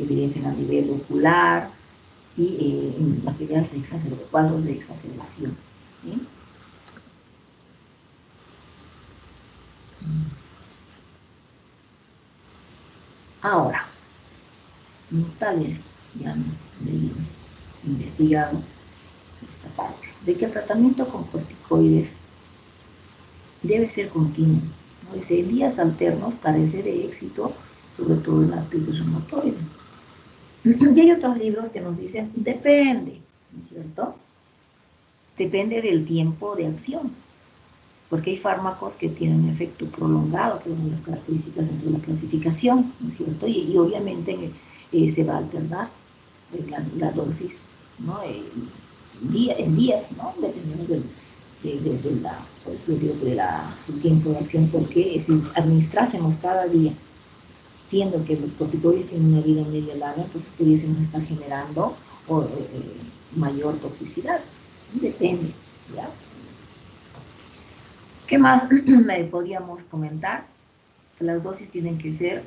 evidencian a nivel ocular y en aquellas cuadros de exacerbación. ¿Sí? Ahora, tal vez ya han leído, investigado esta parte, de que el tratamiento con corticoides debe ser continuo, ¿no? Dice, en días alternos carece de éxito, sobre todo en la artritis reumatoide. Y hay otros libros que nos dicen, depende, ¿no es cierto? Depende del tiempo de acción, porque hay fármacos que tienen efecto prolongado, que son las características dentro de la clasificación, ¿no es cierto? Y obviamente se va a alternar la dosis, ¿no? En días, ¿no? Dependiendo del tiempo de acción, porque si administrásemos cada día, siendo que los corticoides tienen una vida media larga, entonces pudiésemos estar generando mayor toxicidad. Depende, ¿ya? ¿Qué más podríamos comentar? Que las dosis tienen que ser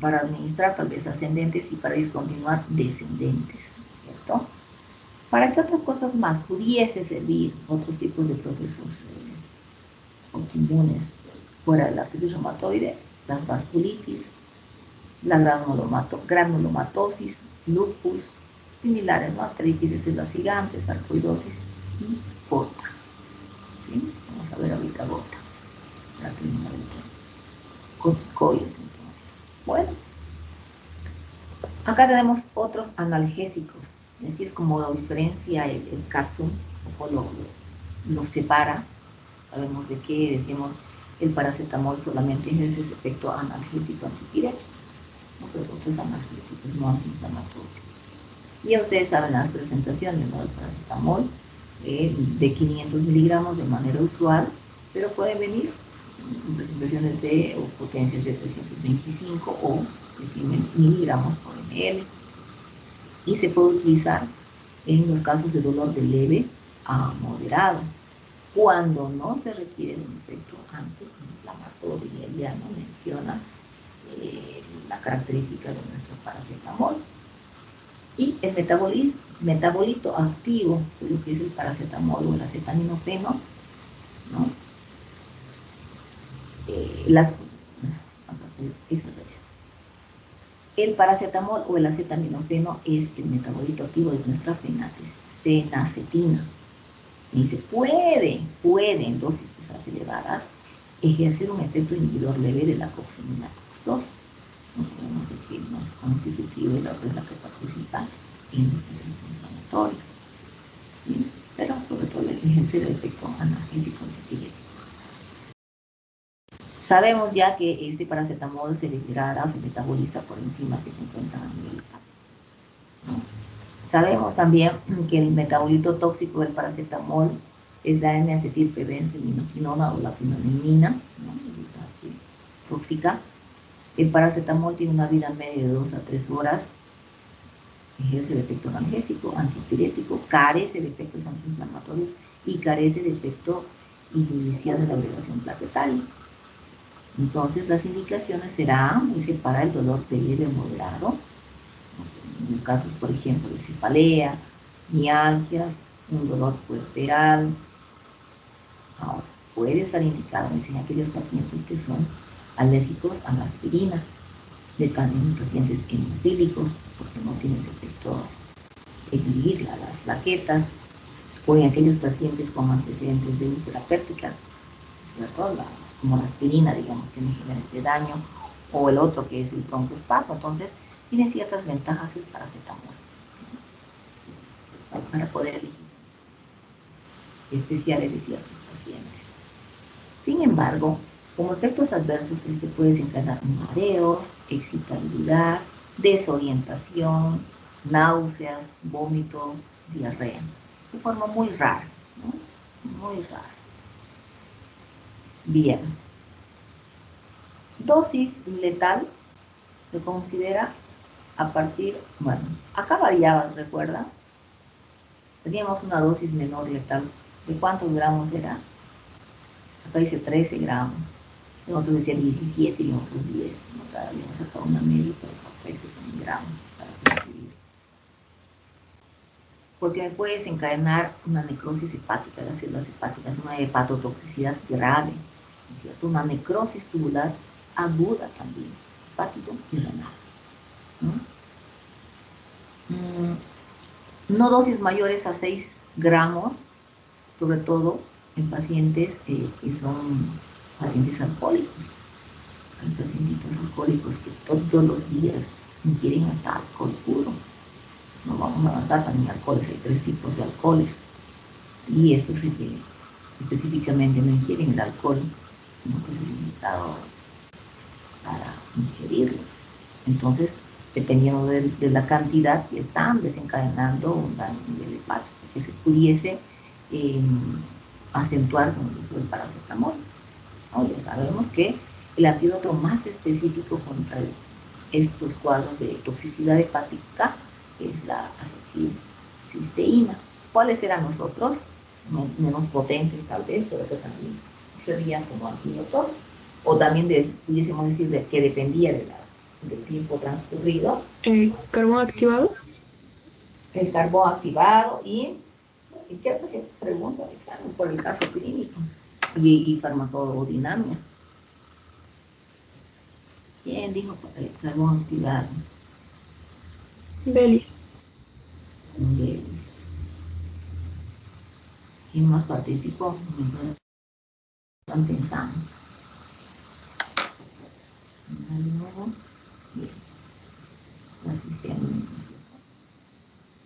para administrar tal vez ascendentes y para discontinuar descendentes, ¿cierto? ¿Para qué otras cosas más pudiese servir otros tipos de procesos autoinmunes fuera de la artritis reumatoide? Las vasculitis, la granulomatosis, lupus, similares, ¿no? Artritis de células gigantes, sarcoidosis y gota. ¿Sí? Vamos a ver ahorita gota. Corticoides, entonces. Bueno, acá tenemos otros analgésicos. Así es como diferencia el cápsula, un poco lo separa. Sabemos de qué decimos el paracetamol solamente ejerce ese efecto analgésico antipirético, ¿no? Pero otros analgésicos no antiinflamatorios. Y ya ustedes saben las presentaciones, ¿no? El paracetamol de 500 miligramos de manera usual, pero puede venir en presentaciones de potencias de 325 o de 100 miligramos por ml. Y se puede utilizar en los casos de dolor de leve a moderado, cuando no se requiere de un efecto antiinflamatorio. Y ya no menciona la característica de nuestro paracetamol. Y el metabolito activo de lo que es el paracetamol o el acetaminofeno, ¿no? El paracetamol o el acetaminofeno es el metabolito activo de nuestra fenacetina. Y se puede en dosis quizás elevadas ejercer un efecto inhibidor leve de la coximina COX-2. No sabemos de qué no es constitutivo y la otra es la que participa en el proceso inflamatorio. ¿Sí? Pero sobre todo ejerce el efecto analgésico antipirético. Sabemos ya que este paracetamol se degrada o se metaboliza por enzimas que se encuentran a nivel hepático, ¿no? Sabemos también que el metabolito tóxico del paracetamol es la N-acetilpbenziminoquinona o la quinolinina, ¿no? Es tóxica. El paracetamol tiene una vida media de 2 a 3 horas, ejerce el efecto analgésico, antipirético, carece de efectos antiinflamatorios y carece de efecto inhibición de la agregación plaquetaria. Entonces las indicaciones serán para el dolor de leve o moderado, en los casos por ejemplo de cefalea, mialgias, un dolor puerperal. Ahora, puede estar indicado en aquellos pacientes que son alérgicos a la aspirina, en pacientes hemofílicos, porque no tienen ese efecto de inhibir las plaquetas, o en aquellos pacientes con antecedentes de úlcera péptica, ¿cierto? Como la aspirina, digamos, que me genera este daño, o el otro que es el broncoespasmo. Entonces, tiene ciertas ventajas el paracetamol para poder elegir especiales de ciertos pacientes. Sin embargo, como efectos adversos, este puede desencadenar mareos, excitabilidad, desorientación, náuseas, vómito, diarrea, de forma muy rara, ¿no? Muy rara. Bien. Dosis letal se considera a partir, bueno, acá variaba, ¿recuerda? Teníamos una dosis menor letal. ¿De cuántos gramos era? Acá dice 13 gramos. En otros decía 17 y en otros 10. ¿No? Habíamos sacado una media, pero acá 13 gramos para conseguir. Porque me puede desencadenar una necrosis hepática de las células hepáticas, una hepatotoxicidad grave, ¿no es cierto? Una necrosis tubular aguda también, hepático y renal, ¿no? No dosis mayores a 6 gramos, sobre todo en pacientes que son pacientes alcohólicos. Hay pacientitos alcohólicos que todos los días ingieren hasta alcohol puro. No vamos a avanzar también alcoholes, hay 3 tipos de alcoholes. Y estos que específicamente no ingieren el alcohol, sino que es limitado para ingerirlo. Entonces, dependiendo de la cantidad que están desencadenando un daño a nivel hepático, que se pudiese acentuar con el uso del paracetamol. ¿No? Ya sabemos que el antídoto más específico contra estos cuadros de toxicidad hepática es la acetilcisteína. ¿Cuáles eran los otros? Menos potentes tal vez, pero que también serían como antídotos, o también pudiésemos decir que dependía del tiempo transcurrido. ¿Carbón activado? El carbón activado y ¿qué se pregunta el examen por el caso clínico? Y farmacodinamia. ¿Quién dijo el carbón activado? Belis. Belis. ¿Quién más participó? Están pensando. Bien. La sistema.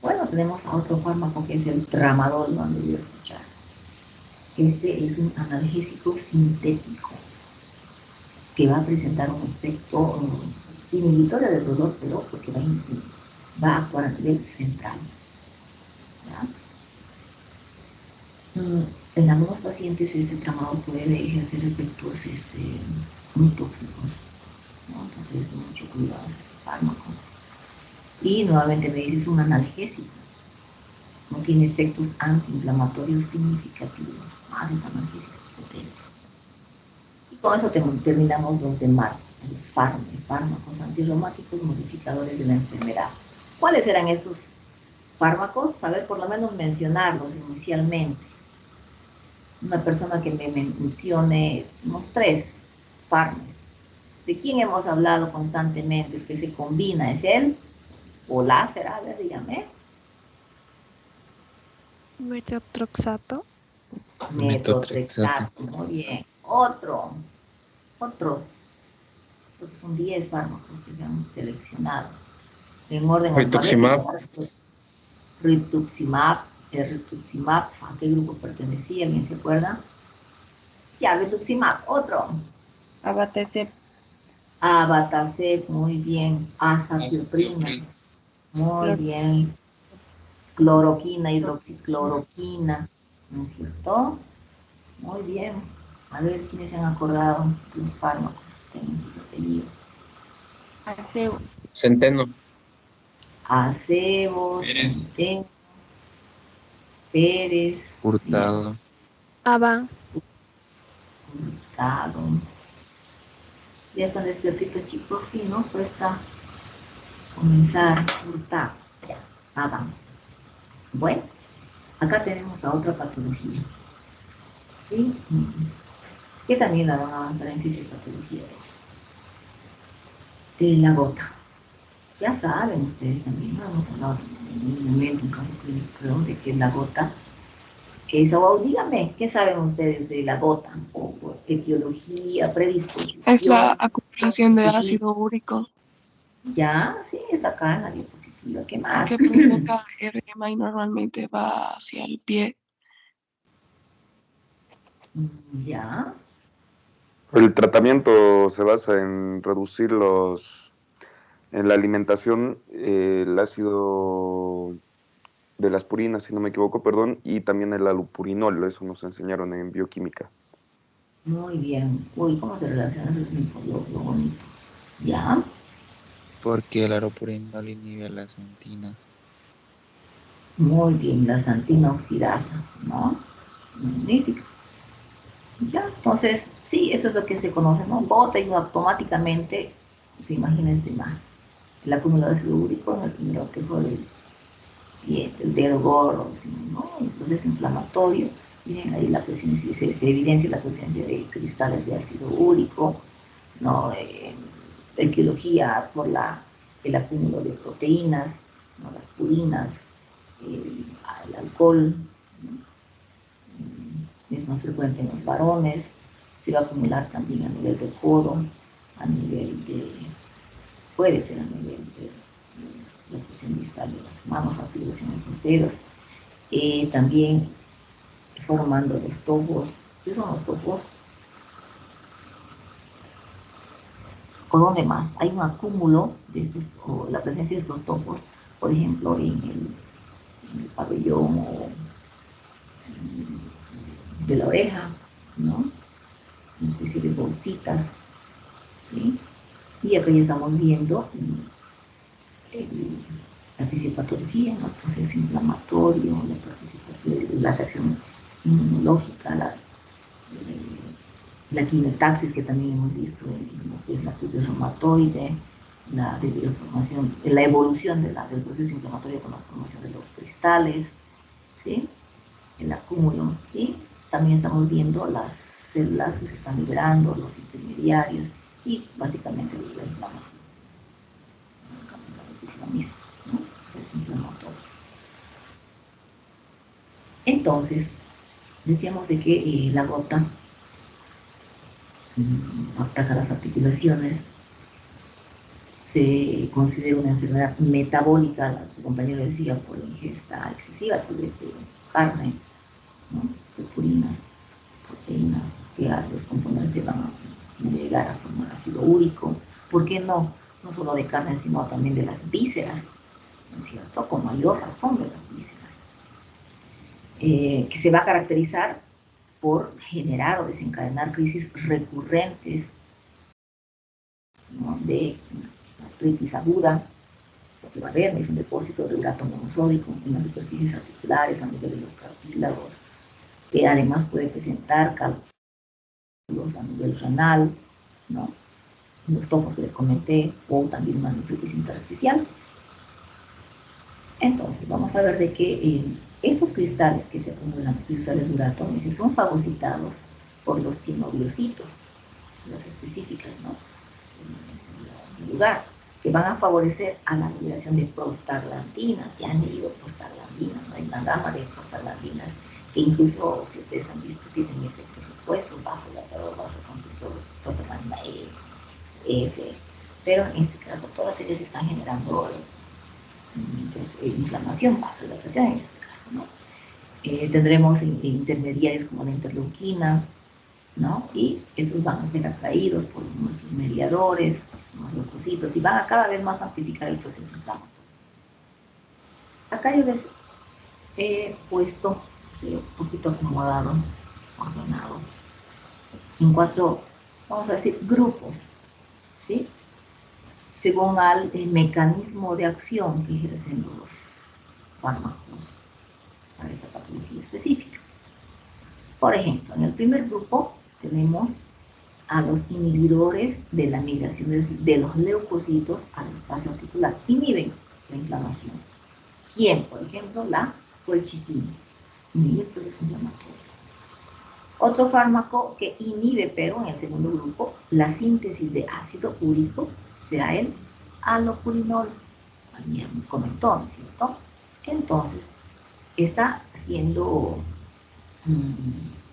Bueno, tenemos a otro fármaco que es el tramadol, lo han debido escuchar. Este es un analgésico sintético que va a presentar un efecto inhibitorio del dolor, pero porque va a actuar a nivel central. En algunos pacientes este tramadol puede ejercer efectos muy tóxicos, ¿no? Entonces, mucho cuidado con este fármaco. Y nuevamente me dice, es un analgésico. No tiene efectos antiinflamatorios significativos. Más es analgésico potente. Y con eso terminamos los demás, los fármacos antirreumáticos modificadores de la enfermedad. ¿Cuáles eran estos fármacos? A ver, por lo menos mencionarlos inicialmente. Una persona que me mencione unos 3 fármacos. ¿De quién hemos hablado constantemente? El que se combina es el Polácer, a ver, dígame. Metotrexato. Metotrexato, muy bien. Otros son 10 fármacos que se han seleccionado en orden alfabético. Rituximab, ¿a qué grupo pertenecía? ¿Alguien se acuerda? Ya, rituximab. Otro. Abatacept. Abatacept, muy bien. Azathioprina, muy bien. Cloroquina, hidroxicloroquina, ¿no es cierto? Muy bien. A ver quiénes se han acordado de los fármacos que tienen sus apellidos. Acebo. Centeno. Acebo, Centeno, Pérez. Hurtado. Aba. Hurtado. Ya están despiertitos, chicos, sí, ¿no? Cuesta comenzar Hurtado. Ya, Aba. Bueno, Acá tenemos a otra patología, ¿sí? Que también la van a avanzar en fisiopatología de la gota. Ya saben ustedes también, ¿no? Hemos hablado en un momento, un caso clínico, de que la gota es, o díganme, ¿qué saben ustedes de la gota? O etiología, predisposición. Es la acumulación de ácido úrico Ya, sí, está acá en la diapositiva. ¿Qué más? que provoca edema y normalmente va hacia el pie. Ya. El tratamiento se basa en reducir en la alimentación, el ácido de las purinas, si no me equivoco, perdón, y también el alupurinol, eso nos enseñaron en bioquímica. Muy bien. Uy, ¿cómo se relaciona eso? Es lo bonito. Ya. Porque el aeropurinol inhibe las entinas. Muy bien, la santina oxidasa, ¿no? Magnífico. Ya, entonces, sí, eso es lo que se conoce, ¿no? Gota y automáticamente, pues, imagínense más, el acúmulo de ácido úrico en el primer otejo del pie, del dedo gordo, ¿no? El proceso inflamatorio, miren ahí la presencia, se evidencia la presencia de cristales de ácido úrico, ¿no? Etiología por el acúmulo de proteínas, ¿no? Las purinas, el alcohol, ¿no? Es más frecuente en los varones, se va a acumular también a nivel del codo, a nivel de, puede ser a nivel de la porción distal de las manos, articulaciones de los dedos, también formando los topos. ¿Qué son los topos? ¿O dónde más? Hay un acúmulo de estos, o la presencia de estos topos, por ejemplo, en el pabellón o de la oreja, ¿no? Una especie de bolsitas, ¿sí? Y acá ya estamos viendo la fisiopatología, ¿no? El proceso inflamatorio, la participación, la reacción inmunológica, la quimiotaxis que también hemos visto en lo que es la artritis reumatoide, la evolución del proceso inflamatorio con la formación de los cristales, ¿sí? El acúmulo, y también estamos viendo las células que se están liberando, los intermediarios y básicamente la inflamación, ¿no? Proceso inflamatorio. Entonces, decíamos de que la gota ataca las articulaciones, se considera una enfermedad metabólica, tu compañero decía, por ingesta excesiva de carne, ¿no? De purinas, proteínas, que al descomponerse van a llegar a formar ácido úrico. ¿Por qué no? No solo de carne, sino también de las vísceras, ¿no es cierto? Con mayor razón de las vísceras. Que se va a caracterizar por generar o desencadenar crisis recurrentes, ¿no? De artritis aguda, porque va a haber un depósito de urato monosódico en las superficies articulares a nivel de los cartílagos, que además puede presentar cálculos a nivel renal, ¿no? Los topos que les comenté, o también una nefritis intersticial. Entonces, vamos a ver de que estos cristales que se acumulan, los cristales de urato, son fagocitados por los sinoviocitos, las específicas, ¿no? En lugar, que van a favorecer a la liberación de prostaglandinas. Ya han leído prostaglandinas, ¿no? Hay una gama de prostaglandinas que incluso, si ustedes han visto, tienen efectos opuestos, vasodilatador, vasoconstrictor, prostaglandina E, F, pero en este caso todas ellas están generando inflamación, vasodilatación en este caso, ¿no? Tendremos intermediarios como la interleuquina, ¿no? Y esos van a ser atraídos por nuestros mediadores, los leucocitos, y van a cada vez más amplificar el proceso inflamatorio. Acá yo les he puesto, sí, un poquito acomodado, ordenado, en 4, vamos a decir, grupos, ¿sí? Según al mecanismo de acción que ejercen los fármacos para esta patología específica. Por ejemplo, en el primer grupo tenemos a los inhibidores de la migración de los leucocitos al espacio articular. Inhiben la inflamación. ¿Quién? Por ejemplo, la colchicina. inhibe el proceso inflamatorio. Otro fármaco que inhibe, pero en el segundo grupo, la síntesis de ácido úrico, será el alopurinol. Alguien comentó, ¿no es cierto? Entonces, está siendo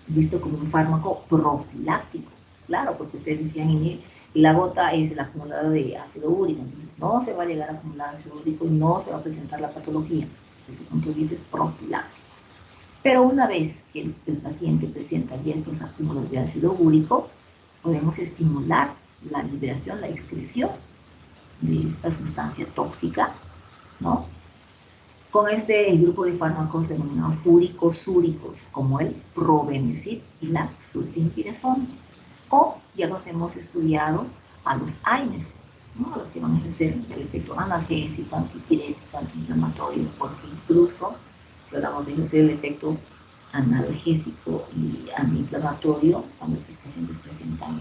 visto como un fármaco profiláctico. Claro, porque ustedes decían, la gota es el acumulador de ácido úrico, entonces no se va a llegar a acumular ácido úrico y no se va a presentar la patología. Entonces, como tú dices, profiláctico. Pero una vez que el paciente presenta ya estos acúmulos de ácido úrico, podemos estimular la liberación, la excreción de esta sustancia tóxica, ¿no? Con este grupo de fármacos denominados úricos-súricos, como el probenecid y la sulfimpirazona. O ya los hemos estudiado a los AINES, ¿no? Los que van a ejercer el efecto analgésico, antipirético, antiinflamatorio, porque incluso si hablamos de ejercer el efecto analgésico y antiinflamatorio, cuando los pacientes presentan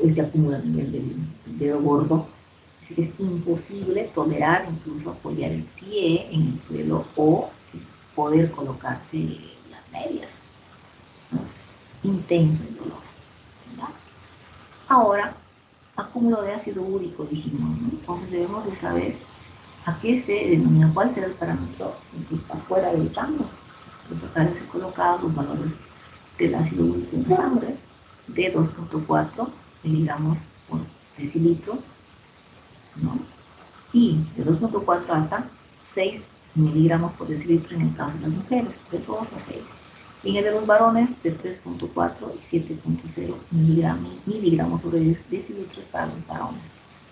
este acúmulo a nivel del dedo gordo, así que es imposible tolerar incluso apoyar el pie en el suelo o poder colocarse las medias, ¿no? Intenso el dolor, ¿verdad? Ahora, acúmulo de ácido úrico, dijimos, ¿no? Entonces debemos de saber a qué se denomina, cuál será el parámetro que está fuera del rango. Entonces acá les he colocado los valores del ácido úrico en la sangre de 2.4 miligramos por decilitro, ¿no? Y de 2.4 hasta 6 miligramos por decilitro en el caso de las mujeres, de 2 a 6. Y en el de los varones, de 3.4 y 7.0 miligramos sobre decilitros para los varones,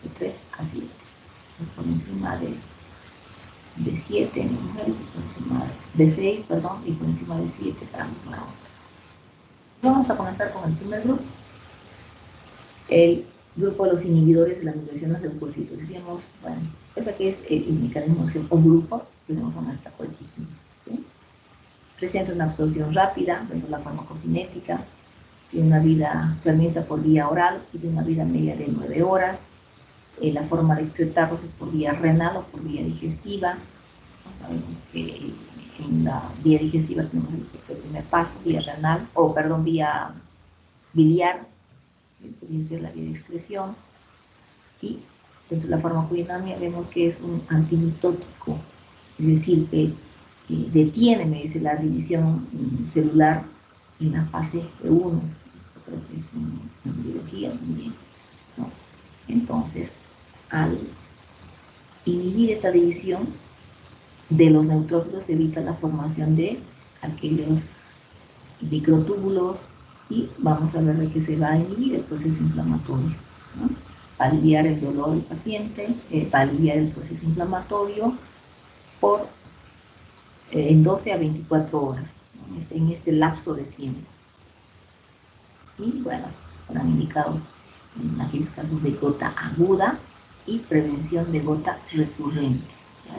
de 3 a 7. Entonces, por encima de 7 en las mujeres y por encima de 6, perdón, y por encima de 7 para los varones. Vamos a comenzar con el primer grupo. El grupo de los inhibidores de la migración de leucocitos. Decíamos, bueno, esa que es el mecanismo de acción o grupo, tenemos a nuestra colchicina, ¿sí? Presenta una absorción rápida dentro de la farmacocinética, tiene una vida, se administra por vía oral y tiene una vida media de 9 horas. La forma de excretarlos es por vía renal o por vía digestiva. Sabemos que en la vía digestiva tenemos el primer paso, vía renal, o perdón, vía biliar, podría ser la vía de excreción, y dentro de la farmacodinamia vemos que es un antimitótico, es decir, que detiene, me dice, la división celular en la fase 1, creo que es en biología también, ¿no? Entonces, al inhibir esta división de los neutrófilos se evita la formación de aquellos microtúbulos y vamos a ver de que se va a inhibir el proceso inflamatorio, ¿no? Para aliviar el dolor del paciente, para aliviar el proceso inflamatorio por en 12 a 24 horas, ¿no? En este lapso de tiempo. Y bueno, serán indicados en aquellos casos de gota aguda y prevención de gota recurrente.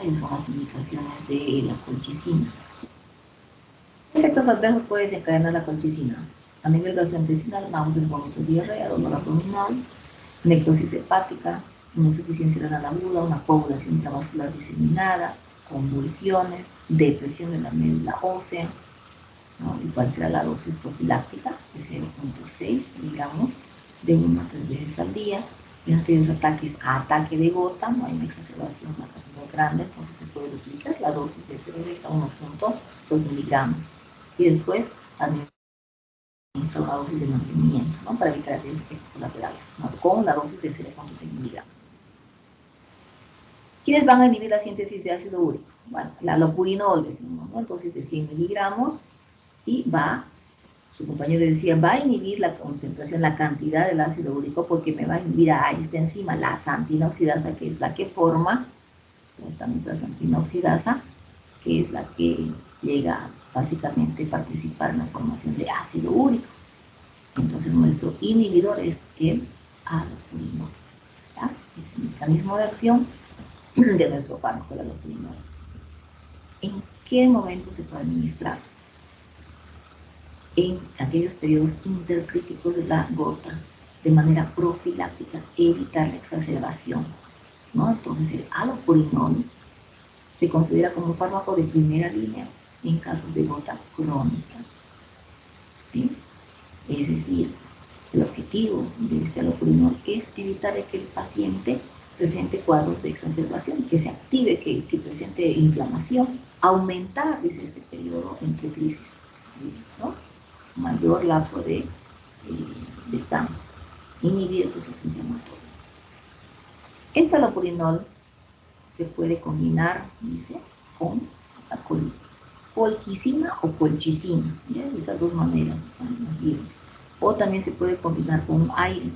Esas son las indicaciones de la colchicina. ¿Qué efectos adversos puede desencadenar la colchicina? A nivel gastrointestinal, náuseas, vómitos, diarrea, dolor abdominal, necrosis hepática, insuficiencia renal aguda, una coagulación intravascular diseminada, convulsiones, depresión de la médula ósea, ¿no? ¿Y cuál será la dosis profiláctica? De 0.6 miligramos de 1 a 3 veces al día. En aquellos ataques a ataque de gota, no hay una exacerbación, una cantidad grande, entonces se puede duplicar la dosis de 0.6 a 1.2 miligramos. Y después administra una dosis de mantenimiento, ¿no? Para evitar aquellos efectos colaterales, ¿no? Con la dosis de 0.6 miligramos. ¿Quiénes van a inhibir la síntesis de ácido úrico? Bueno, la alopurinol, decimos, ¿no? Entonces de 100 miligramos y va, su compañero decía, va a inhibir la concentración, la cantidad del ácido úrico porque me va a inhibir a esta enzima, la xantina oxidasa, que es la que forma, esta nuestra xantina oxidasa, que es la que llega básicamente a participar en la formación de ácido úrico. Entonces nuestro inhibidor es el alopurinol, ¿ya? Es el mecanismo de acción de nuestro fármaco, el alopurinol. ¿En qué momento se puede administrar? En aquellos periodos intercríticos de la gota, de manera profiláctica, evitar la exacerbación, ¿no? Entonces el alopurinol se considera como un fármaco de primera línea en casos de gota crónica. ¿Sí? Es decir, el objetivo de este allopurinol es evitar que el paciente presente cuadros de exacerbación, que se active, que presente inflamación, aumentar este periodo entre crisis, ¿no? Mayor lapso de descanso, inhibir el proceso inflamatorio. Este allopurinol se puede combinar, dice, con la colchicina o colchicina, ¿ya? De estas dos maneras están bien. O también se puede combinar con un AINE,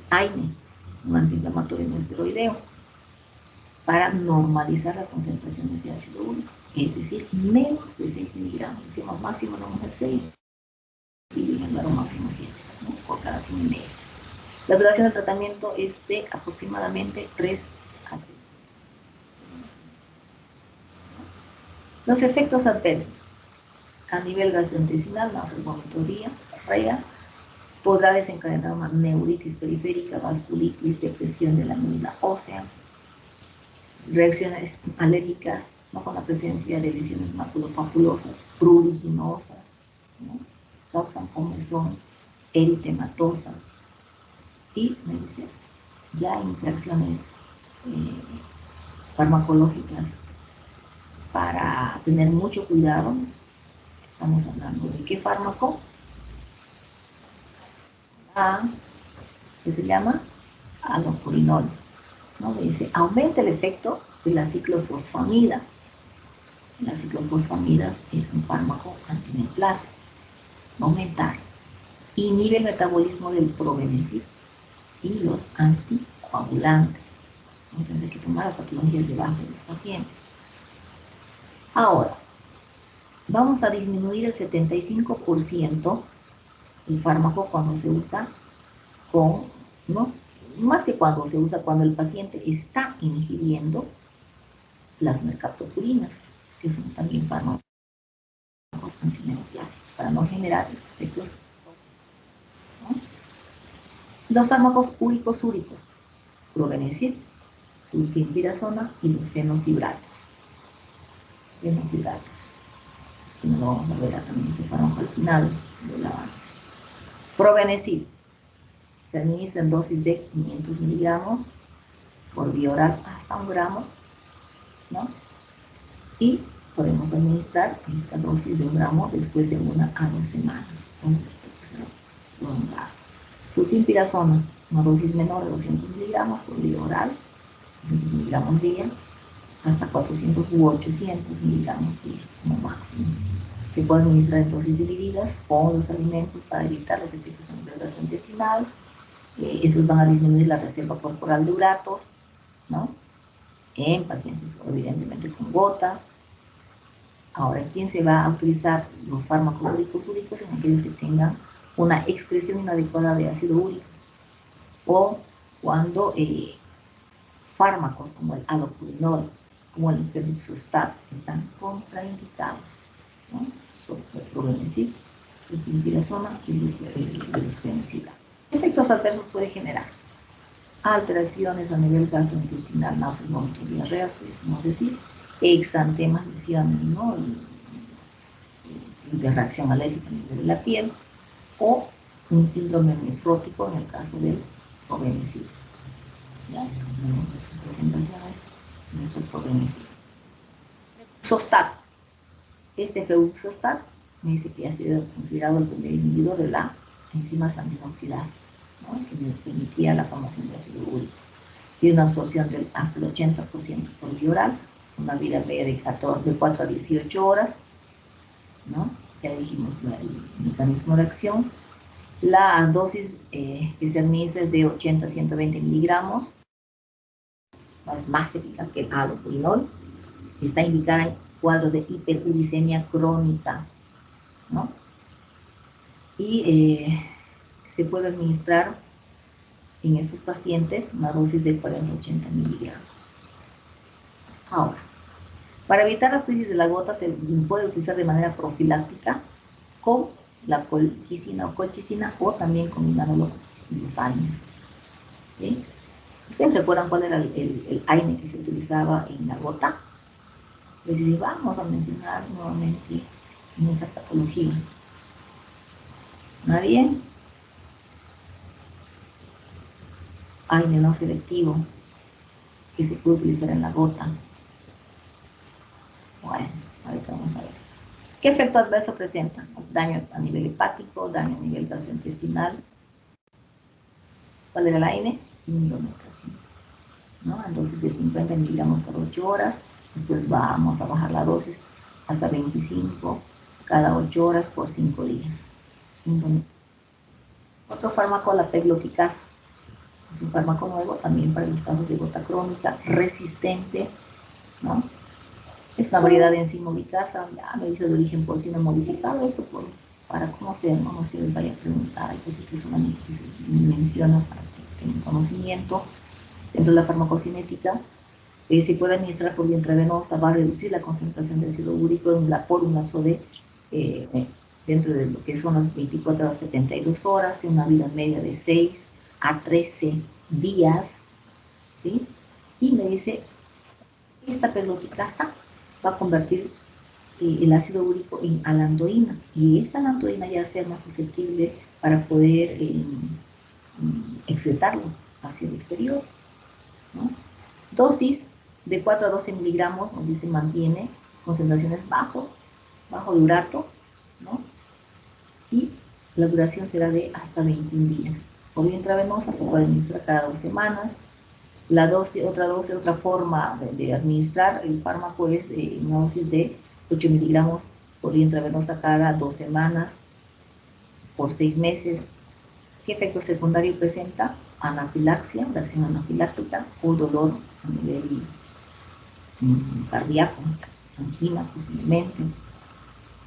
un antiinflamatorio no esteroideo, para normalizar las concentraciones de ácido úrico, es decir, menos de 6 miligramos, decimos máximo la mujer 6 y en el varón máximo 7, ¿no? Por cada 100 ml. La duración del tratamiento es de aproximadamente 3 a 6. Los efectos adversos a nivel gastrointestinal, náuseas, vómitos, diarrea, podrá desencadenar una neuritis periférica, vasculitis, depresión de la médula ósea, reacciones alérgicas, ¿no? Con la presencia de lesiones maculopapulosas, pruriginosas, ¿no? Causan comezón, eritematosas y, me dice, ya interacciones farmacológicas para tener mucho cuidado. Estamos hablando de qué fármaco, que se llama allopurinol, ¿no? Dice, aumenta el efecto de la ciclofosfamida. La ciclofosfamida es un fármaco antineoplásico. Aumentar. Inhibe el metabolismo del probenecid y los anticoagulantes. Entonces hay que tomar las patologías de base de los pacientes. Ahora, vamos a disminuir el 75% el fármaco cuando se usa con, ¿no? Más que cuando se usa, cuando el paciente está ingiriendo las mercaptopurinas, que son también fármacos antineoplásicos, para no generar efectos, ¿no? Los fármacos úricos, probenecid, sulfendirazona y los fenofibratos. Que no lo vamos a ver también ese fármaco al final del avance. Probenecid se administra en dosis de 500 miligramos por vía oral hasta 1 gramo, ¿no? Y podemos administrar esta dosis de 1 gramo después de 1 a 2 semanas. Sulfendirazona, una dosis menor de 200 miligramos por vía oral, 200 miligramos día, hasta 400 u 800 miligramos día como máximo. Se puede administrar en dosis divididas con los alimentos para evitar los efectos a nivel gastrointestinal. Esos van a disminuir la reserva corporal de uratos, ¿no? En pacientes evidentemente con gota. Ahora, ¿en quién se va a utilizar los fármacos úricos? En aquellos que tengan una excreción inadecuada de ácido úrico, o cuando fármacos como el allopurinol, como el febuxostat, están contraindicados, ¿no? Probenecid, sulfendirazona y los fenofibratos. Efectos adversos puede generar alteraciones a nivel gastrointestinal, náuseas, vómitos, diarrea, podemos decir, exantemas, lesiones, ¿no? De reacción alérgica a nivel de la piel, o un síndrome nefrótico en el caso del probenecid. Ya tenemos presentaciones de nuestro probenecid. Febuxostat. Este febuxostat me dice que ha sido considerado el primer inhibidor de la enzima aminoxidasa, ¿no? Que permitía la formación de ácido úrico. Tiene una absorción del hasta el 80% por vía oral, una vida media de 4 a 18 horas, ¿no? Ya dijimos el mecanismo de acción. La dosis que se administra es de 80 a 120 miligramos, es más eficaz que el allopurinol. Está indicada en cuadros de hiperuricemia crónica, ¿no? Y se puede administrar en estos pacientes una dosis de 40 a 80 miligramos. Ahora, para evitar las crisis de la gota se puede utilizar de manera profiláctica con la colchicina o también combinándolo con los AINES, ¿sí? ¿Ustedes recuerdan cuál era el AINE que se utilizaba en la gota? Pues vamos a mencionar nuevamente en esa patología. ¿Nadie? AINE no selectivo que se puede utilizar en la gota. Bueno, ahorita vamos a ver. ¿Qué efecto adverso presenta? Daño a nivel hepático, daño a nivel gastrointestinal. ¿Cuál era el AINE? Indomethacina, ¿no? Entonces de 50 miligramos cada 8 horas, después vamos a bajar la dosis hasta 25 cada 8 horas por 5 días. Otro fármaco, la pegloticasa. Es un fármaco nuevo también para los casos de gota crónica, resistente, ¿no? Es una variedad de enzima uricasa, ya me dice de origen porcino modificado, esto para conocer, no es que les vaya a preguntar, hay cosas que solamente se menciona para que tengan conocimiento. Dentro de la farmacocinética, se puede administrar por vía intravenosa, va a reducir la concentración de ácido úrico por un lapso de, dentro de lo que son las 24 a 72 horas, de una vida media de 6 a 13 días, ¿sí? Y me dice, esta pegloticasa va a convertir el ácido úrico en alantoína, y esta alantoína ya sea más susceptible para poder excretarlo hacia el exterior, ¿no? Dosis de 4 a 12 miligramos, donde se mantiene concentraciones bajo durato, ¿no? Y la duración será de hasta 21 días. Por vía intravenosa se puede administrar cada 2 semanas. La dosis, otra forma de administrar el fármaco es una dosis de 8 miligramos por vía intravenosa cada 2 semanas por 6 meses. ¿Qué efecto secundario presenta? Anafilaxia, reacción anafiláctica o dolor a nivel cardíaco, angina posiblemente.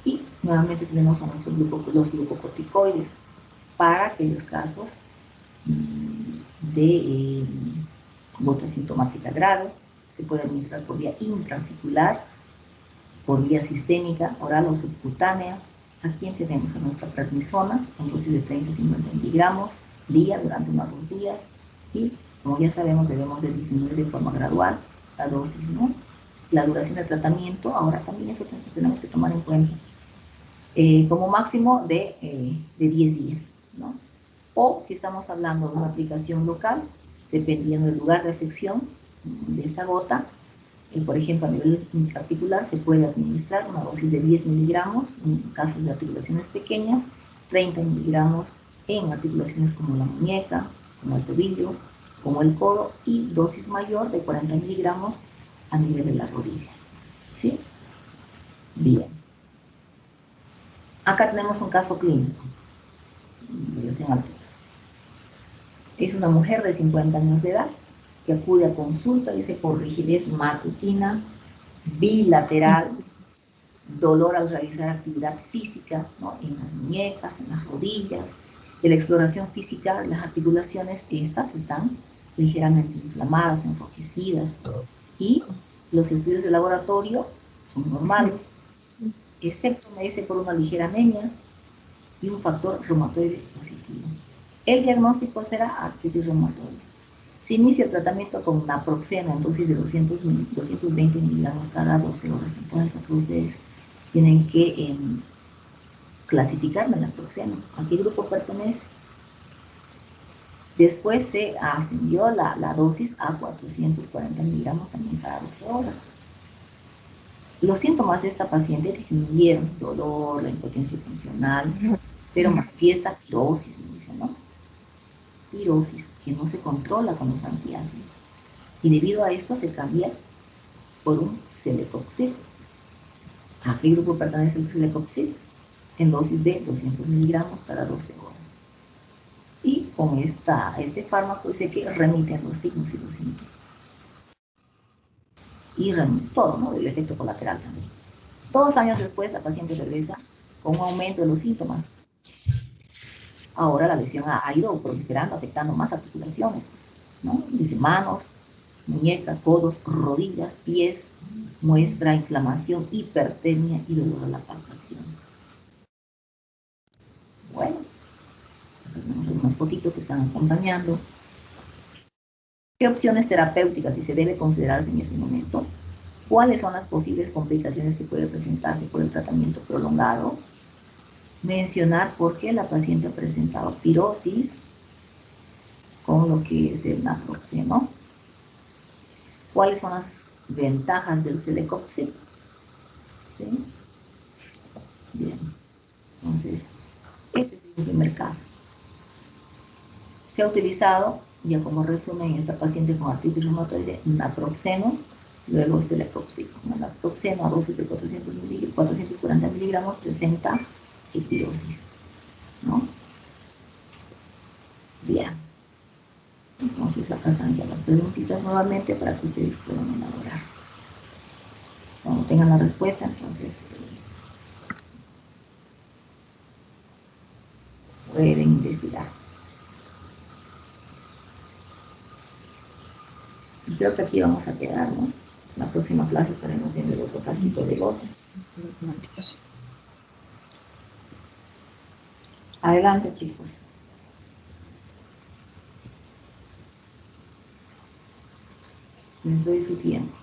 Y nuevamente tenemos a los glucocorticoides para aquellos casos de gota sintomática grave. Se puede administrar por vía intraarticular, por vía sistémica, oral o subcutánea. Aquí tenemos a nuestra prednisona, en dosis de 30 a 50 miligramos día durante unos 2 días, y como ya sabemos debemos de disminuir de forma gradual la dosis, ¿no? La duración de tratamiento, ahora también eso tenemos que tomar en cuenta, como máximo de 10 días, ¿no? O si estamos hablando de una aplicación local, dependiendo del lugar de afección de esta gota, por ejemplo, a nivel articular se puede administrar una dosis de 10 miligramos en casos de articulaciones pequeñas, 30 miligramos en articulaciones como la muñeca, como el tobillo, como el codo, y dosis mayor de 40 miligramos a nivel de la rodilla. ¿Sí? Bien. Acá tenemos un caso clínico. Es una mujer de 50 años de edad que acude a consulta, dice, por rigidez matutina, bilateral, dolor al realizar actividad física, ¿no? En las muñecas, en las rodillas. De la exploración física, las articulaciones, estas están ligeramente inflamadas, enrojecidas, y los estudios de laboratorio son normales, excepto, me dice, por una ligera anemia y un factor reumatoide positivo. El diagnóstico será artritis reumatoide. Se inicia el tratamiento con naproxeno en dosis de 220 miligramos cada 12 horas. Entonces, aquí ustedes tienen que clasificarme el naproxeno. ¿A qué grupo pertenece? Después se ascendió la dosis a 440 miligramos también cada 12 horas. Los síntomas de esta paciente disminuyeron: dolor, la impotencia funcional, pero manifiesta pirosis, me dice, ¿no? Pirosis, que no se controla con los antiácidos. Y debido a esto se cambia por un celecoxib. ¿A qué grupo pertenece el celecoxib? En dosis de 200 miligramos cada 12 horas. Y con este fármaco dice que remiten los signos y los síntomas. Y todo, ¿no? El efecto colateral también. 2 años después, la paciente regresa con un aumento de los síntomas. Ahora la lesión ha ido proliferando, afectando más articulaciones, ¿no? Dice manos, muñecas, codos, rodillas, pies, muestra inflamación, hipertermia y dolor a la palpación. Bueno, tenemos algunas fotitos que están acompañando. ¿Qué opciones terapéuticas si se debe considerarse en este momento? ¿Cuáles son las posibles complicaciones que puede presentarse por el tratamiento prolongado? Mencionar por qué la paciente ha presentado pirosis con lo que es el naproxeno. ¿Cuáles son las ventajas del celecoxib? ¿Sí? Bien, entonces, este es el primer caso. Se ha utilizado, ya como resumen, en esta paciente con artritis reumatoide, naproxeno, luego celecoxib. El naproxeno a dosis de 440 miligramos presenta epirosis, ¿no? Bien. Entonces acá están ya las preguntitas nuevamente para que ustedes puedan elaborar. Cuando tengan la respuesta, entonces pueden investigar. Y creo que aquí vamos a quedar, ¿no? La próxima clase estaremos viendo el otro casito del otro. Adelante, chicos. Les doy su tiempo.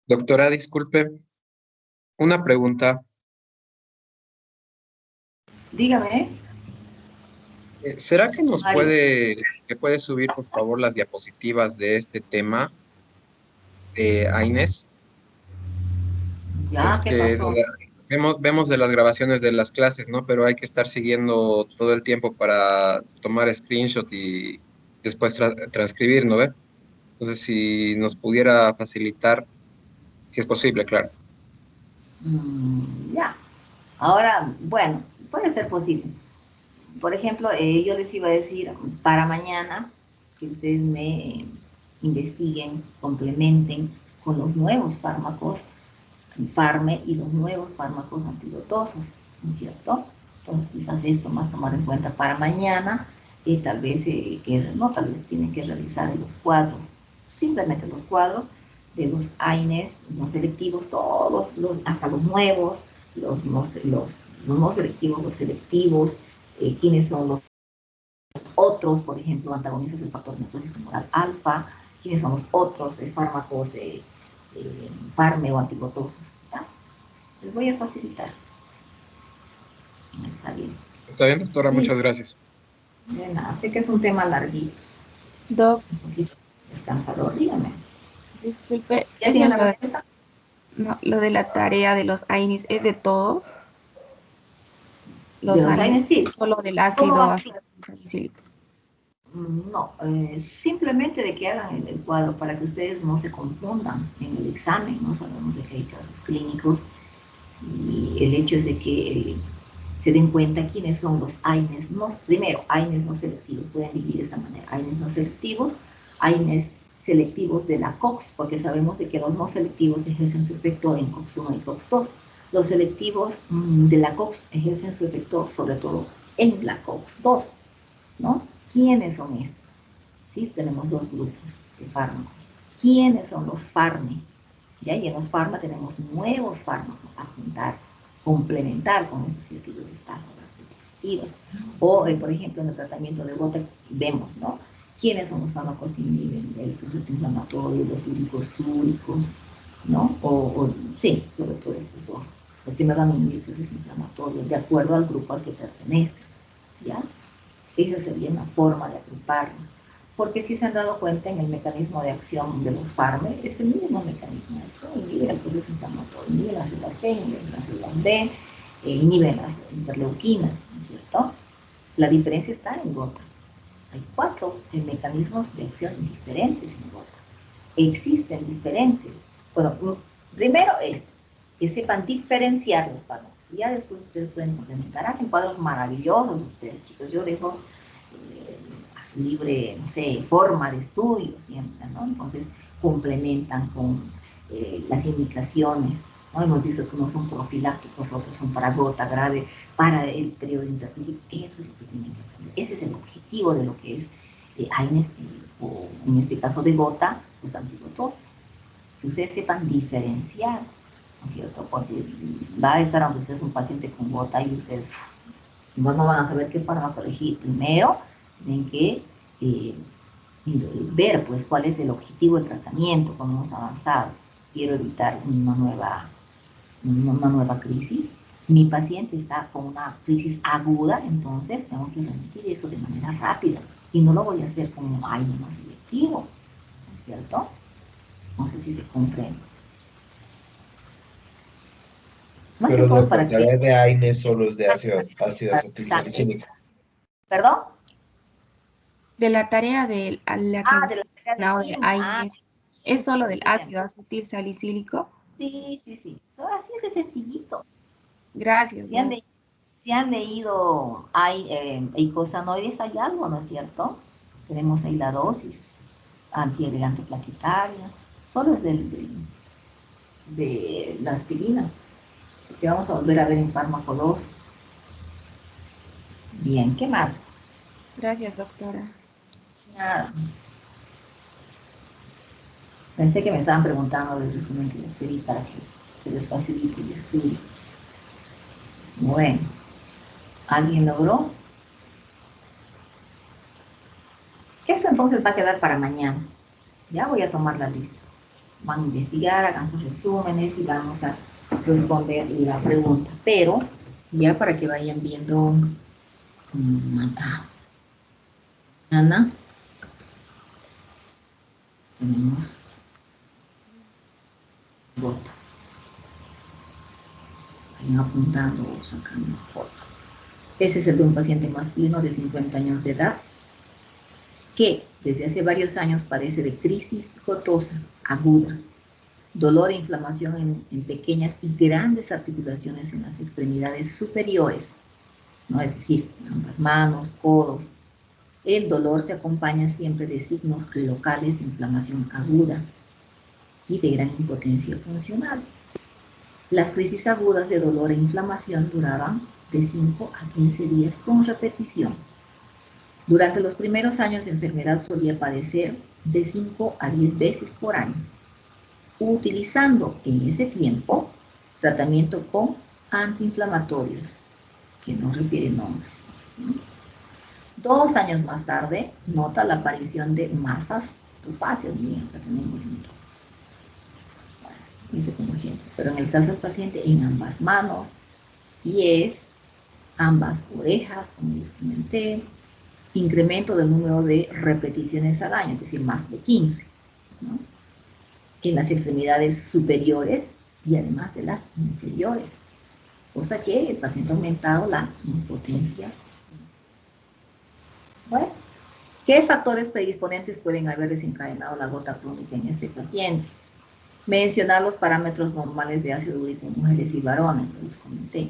Doctora, disculpe, una pregunta. Dígame. ¿Será que nos Mario. puede subir, por favor, las diapositivas de este tema a Inés? Ya, Es ¿qué que pasó? vemos de las grabaciones de las clases, ¿no? Pero hay que estar siguiendo todo el tiempo para tomar screenshot y después transcribir, ¿no ve? Entonces, si nos pudiera facilitar, si es posible, claro. Ya. Ahora, bueno, puede ser posible. Por ejemplo, yo les iba a decir para mañana que ustedes me investiguen, complementen con los nuevos fármacos, Parme y los nuevos fármacos antidotosos, ¿no es cierto? Entonces, quizás esto más tomar en cuenta para mañana, tal vez, tal vez tienen que realizar los cuadros, simplemente los cuadros de los AINES, los selectivos, hasta los nuevos, los no selectivos, los selectivos, quiénes son los otros, por ejemplo, antagonistas del factor necrosis tumoral alfa, quiénes son los otros fármacos Parme o antidotosos. Les voy a facilitar. Está bien. Está bien, doctora, muchas gracias. De nada, sé que es un tema larguito. Doc, Un poquito descansador, dígame. disculpe, ¿Ya eso tiene la receta? no, lo de la tarea de los AINIS, ¿es de todos? De los AINES, sí. Solo del ¿Cómo ácido va? salicílico. No, simplemente de que hagan el cuadro para que ustedes no se confundan en el examen, ¿no? Sabemos de que hay casos clínicos y el hecho es de que se den cuenta quiénes son los AINES no, primero, AINES no selectivos, pueden dividir de esa manera, AINES no selectivos, AINES selectivos de la COX, porque sabemos de que los no selectivos ejercen su efecto en COX-1 y COX-2. Los selectivos de la COX ejercen su efecto sobre todo en la COX-2, ¿no? ¿Quiénes son estos? Sí, tenemos dos grupos de fármacos. ¿Quiénes son los FARME? ¿Ya? Y en los FARMA tenemos nuevos fármacos a juntar, complementar con eso si es que yo les paso las diapositivas. O, por ejemplo, en el tratamiento de gota vemos, ¿no? ¿Quiénes son los fármacos que inhiben el proceso inflamatorio, los glicosúricos, ¿no? Sí, sobre todo estos dos, los que me van a inhibir el proceso inflamatorio, de acuerdo al grupo al que pertenezca, ¿ya? Esa sería una forma de agruparlos. Porque si se han dado cuenta en el mecanismo de acción de los FARME, es el mismo mecanismo de acción, inhiben el proceso inflamatorio, inhiben las células T, inhiben las células B, inhiben las interleuquinas, ¿no es cierto? La diferencia está en gota. Hay 4 mecanismos de acción diferentes en gota. Existen diferentes. Bueno, primero es que sepan diferenciar los fármacos. Y ya después ustedes pueden complementar. Hacen cuadros maravillosos ustedes, chicos. Yo dejo a su libre, no sé, forma de estudio siempre, ¿no? Entonces complementan con las indicaciones, ¿no? Hemos visto que unos son profilácticos, otros son para gota grave, para el periodo intermitente. Eso es lo que tienen que aprender. Ese es el objetivo de lo que es AINES, o en este caso de gota, los antigotosos. Que ustedes sepan diferenciar, ¿no es cierto? Porque va a estar, aunque usted es un paciente con gota y ustedes no van a saber qué fármaco elegir. Primero, tienen que ver pues cuál es el objetivo del tratamiento, cómo hemos avanzado. Quiero evitar una nueva crisis. Mi paciente está con una crisis aguda, entonces tengo que remitir eso de manera rápida. Y no lo voy a hacer como AINE no selectivo, ¿no es cierto? No sé si se comprende. Más que Pero todo nuestra para tarea que... de AINE solo es de ácido acetilsalicílico. ¿Perdón? De la tarea de a la que Ah, usted de la ha tarea de mencionado de química. AINES, ¿es solo del Bien. ácido acetil salicílico? Sí. Así es de sencillito. Gracias. Si han leído, hay eicosanoides, hay algo, ¿no es cierto? Tenemos ahí la dosis antiagregante plaquetaria. Solo es de la aspirina. Porque vamos a volver a ver en fármaco 2. Bien, ¿qué más? Gracias, doctora. Nada. Pensé que me estaban preguntando del resumen que les pedí para que se les facilite el estudio. Bueno, ¿alguien logró? Esto entonces va a quedar para mañana. Ya voy a tomar la lista. Van a investigar, hagan sus resúmenes y vamos a responder la pregunta. Pero ya para que vayan viendo mañana tenemos gota. Vayan apuntando o sacando foto. Ese es el de un paciente masculino de 50 años de edad que desde hace varios años padece de crisis gotosa aguda, dolor e inflamación en pequeñas y grandes articulaciones en las extremidades superiores, ¿no? Es decir, en ambas manos, codos. El dolor se acompaña siempre de signos locales de inflamación aguda y de gran impotencia funcional. Las crisis agudas de dolor e inflamación duraban de 5 a 15 días con repetición. Durante los primeros años de enfermedad solía padecer de 5 a 10 veces por año, utilizando en ese tiempo tratamiento con antiinflamatorios, que no refieren nombres. 2 años más tarde, nota la aparición de masas topáceas, acá tenemos eso como ejemplo, pero en el caso del paciente en ambas manos, pies, ambas orejas, como les comenté, incremento del número de repeticiones al año, es decir, más de 15, ¿no? En las extremidades superiores y además de las inferiores, cosa que el paciente ha aumentado la impotencia. Bueno, ¿Qué factores predisponentes pueden haber desencadenado la gota crónica en este paciente? Mencionar los parámetros normales de ácido úrico en mujeres y varones, les comenté.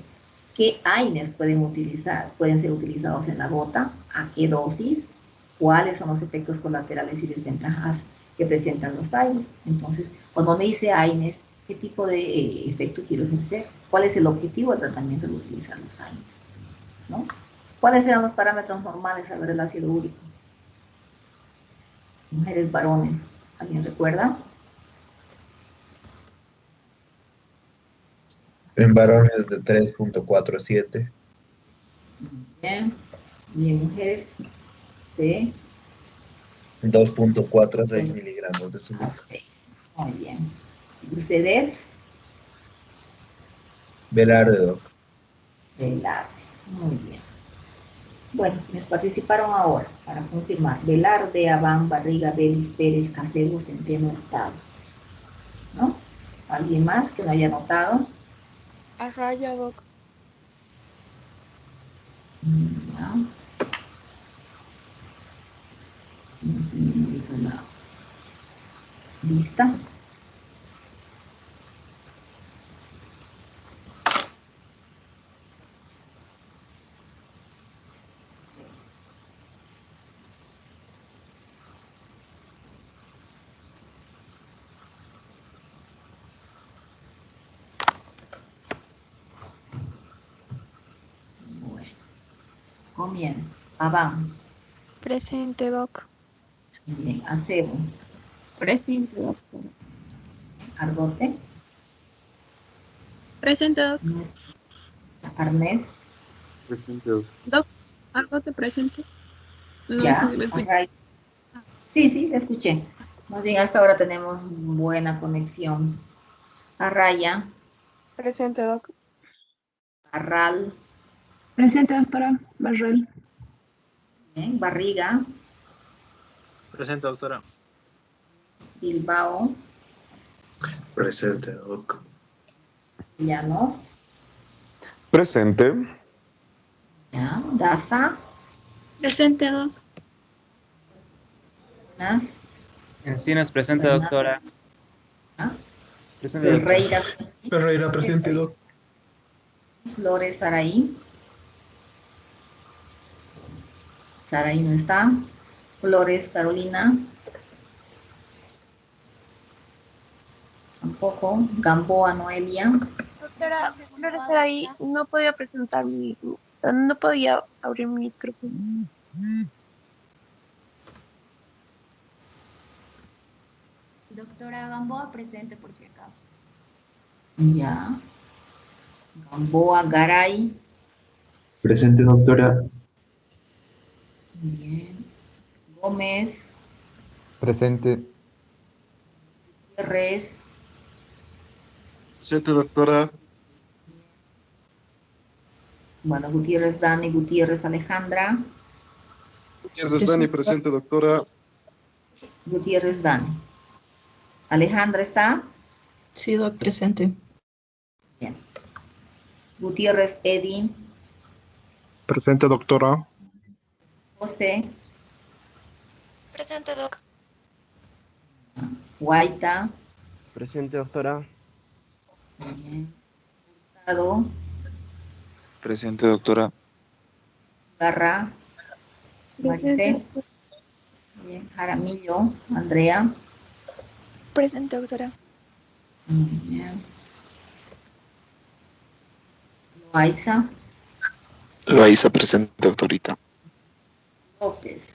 ¿Qué AINES pueden ser utilizados en la gota? ¿A qué dosis? ¿Cuáles son los efectos colaterales y desventajas que presentan los AINES? Entonces, cuando me dice AINES, ¿qué tipo de efecto quiero ejercer? ¿Cuál es el objetivo del tratamiento de utilizar los AINES? ¿No? ¿Cuáles eran los parámetros normales a ver el ácido úrico? Mujeres, varones, ¿alguien recuerda? En varones de 3.47. Bien. Y en mujeres de 2.46 miligramos de a solución. 6. Muy bien. ¿Y ustedes? Velarde, doc. Velarde. Muy bien. Bueno, quienes participaron ahora, para confirmar. Velarde, Abán, Barriga, Belis, Pérez, Casego, Centeno, Hurtado. ¿No? ¿Alguien más que no haya notado? Arraya, doc. Ya. No tenemos ahorita la lista. Bueno, comienzo. Abán. Presente, doc. Bien, Acebo. Presente, doctora. Argote. Presente, doc. Arnés. Presente, doc. Doc, ¿algo te presente? No sé Ya. si me escucha. Array. Sí, sí, te escuché. Más bien, hasta ahora tenemos buena conexión. Arraya. Presente, doc. Barral. Presente, doctora. Barrel. Bien. Barriga. Presente, doctora. Bilbao. Presente, doc. Llanos. Presente. Ya. Daza. Presente, doc. Nas. Encinas presente, Fernanda. doctora. Presente, doctora. Ferreira. Ferreira, presente, doc. Flores Saraí. Saraí no está. Flores Carolina. Tampoco. Gamboa Noelia. Doctora, Flores ahí no podía presentar no podía abrir mi micrófono. Doctora Gamboa, presente por si acaso. Ya. Gamboa Garay. Presente, doctora. Bien. Gómez. Presente. Gutiérrez. Presente, doctora. Bueno, Gutiérrez Dani, Gutiérrez Alejandra. Gutiérrez Dani, presente, doctora. Gutiérrez Dani. Alejandra está. Sí, doc, presente. Bien. Gutiérrez Eddy. Presente, doctora. José. Presente, doc. Guaita. Presente, doctora. Bien. Hurtado. Presente, doctora. Garra. Presente. Maite. Bien. Jaramillo. Andrea. Presente, doctora. Bien. Loaiza. Loaiza, presente, doctorita. López.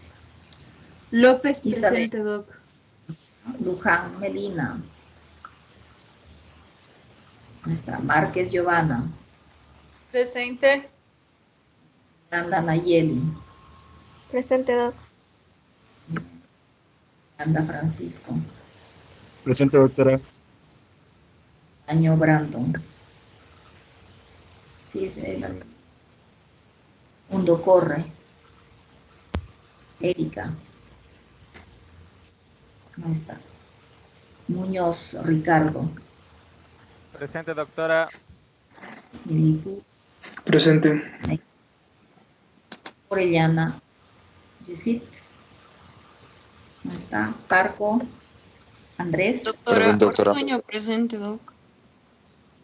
López, Isabel. presente, doc. Luján Melina. Ahí está. Márquez Giovanna. Presente. Anda Nayeli. Presente, doc. Anda Francisco. Presente, doctora. Año Brandon. Sí, es él. Mundo Corre. Erika. Ahí está. Muñoz Ricardo. Presente, doctora. Milipu. Presente. Orellana. Yesit. No está. Parco. Andrés. Doctora Presente, doctora. Ortuño, presente, doc.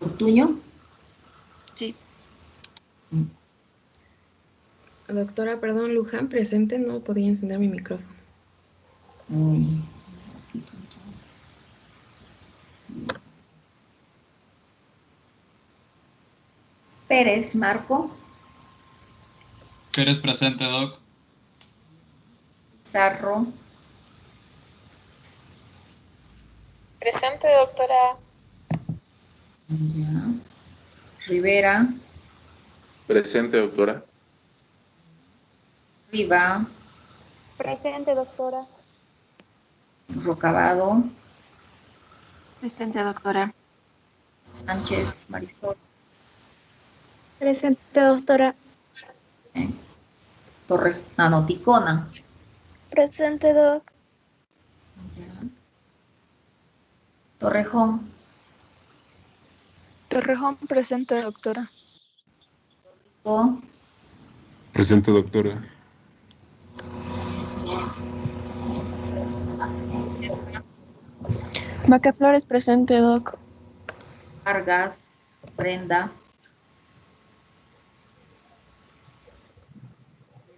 Ortuño. Sí. Doctora, perdón, Luján, presente, no podía encender mi micrófono. Pérez, Marco. Pérez presente, doc. Pizarro. Presente, doctora. Ya. Rivera. Presente, doctora. Riva. Presente, doctora. Rocabado. Presente, doctora. Sánchez, Marisol. Presente, doctora. Ticona. Presente, doc. Torrejón. Torrejón, presente, doctora. Presente, doctora. Macaflores, presente, doc. Vargas. Brenda.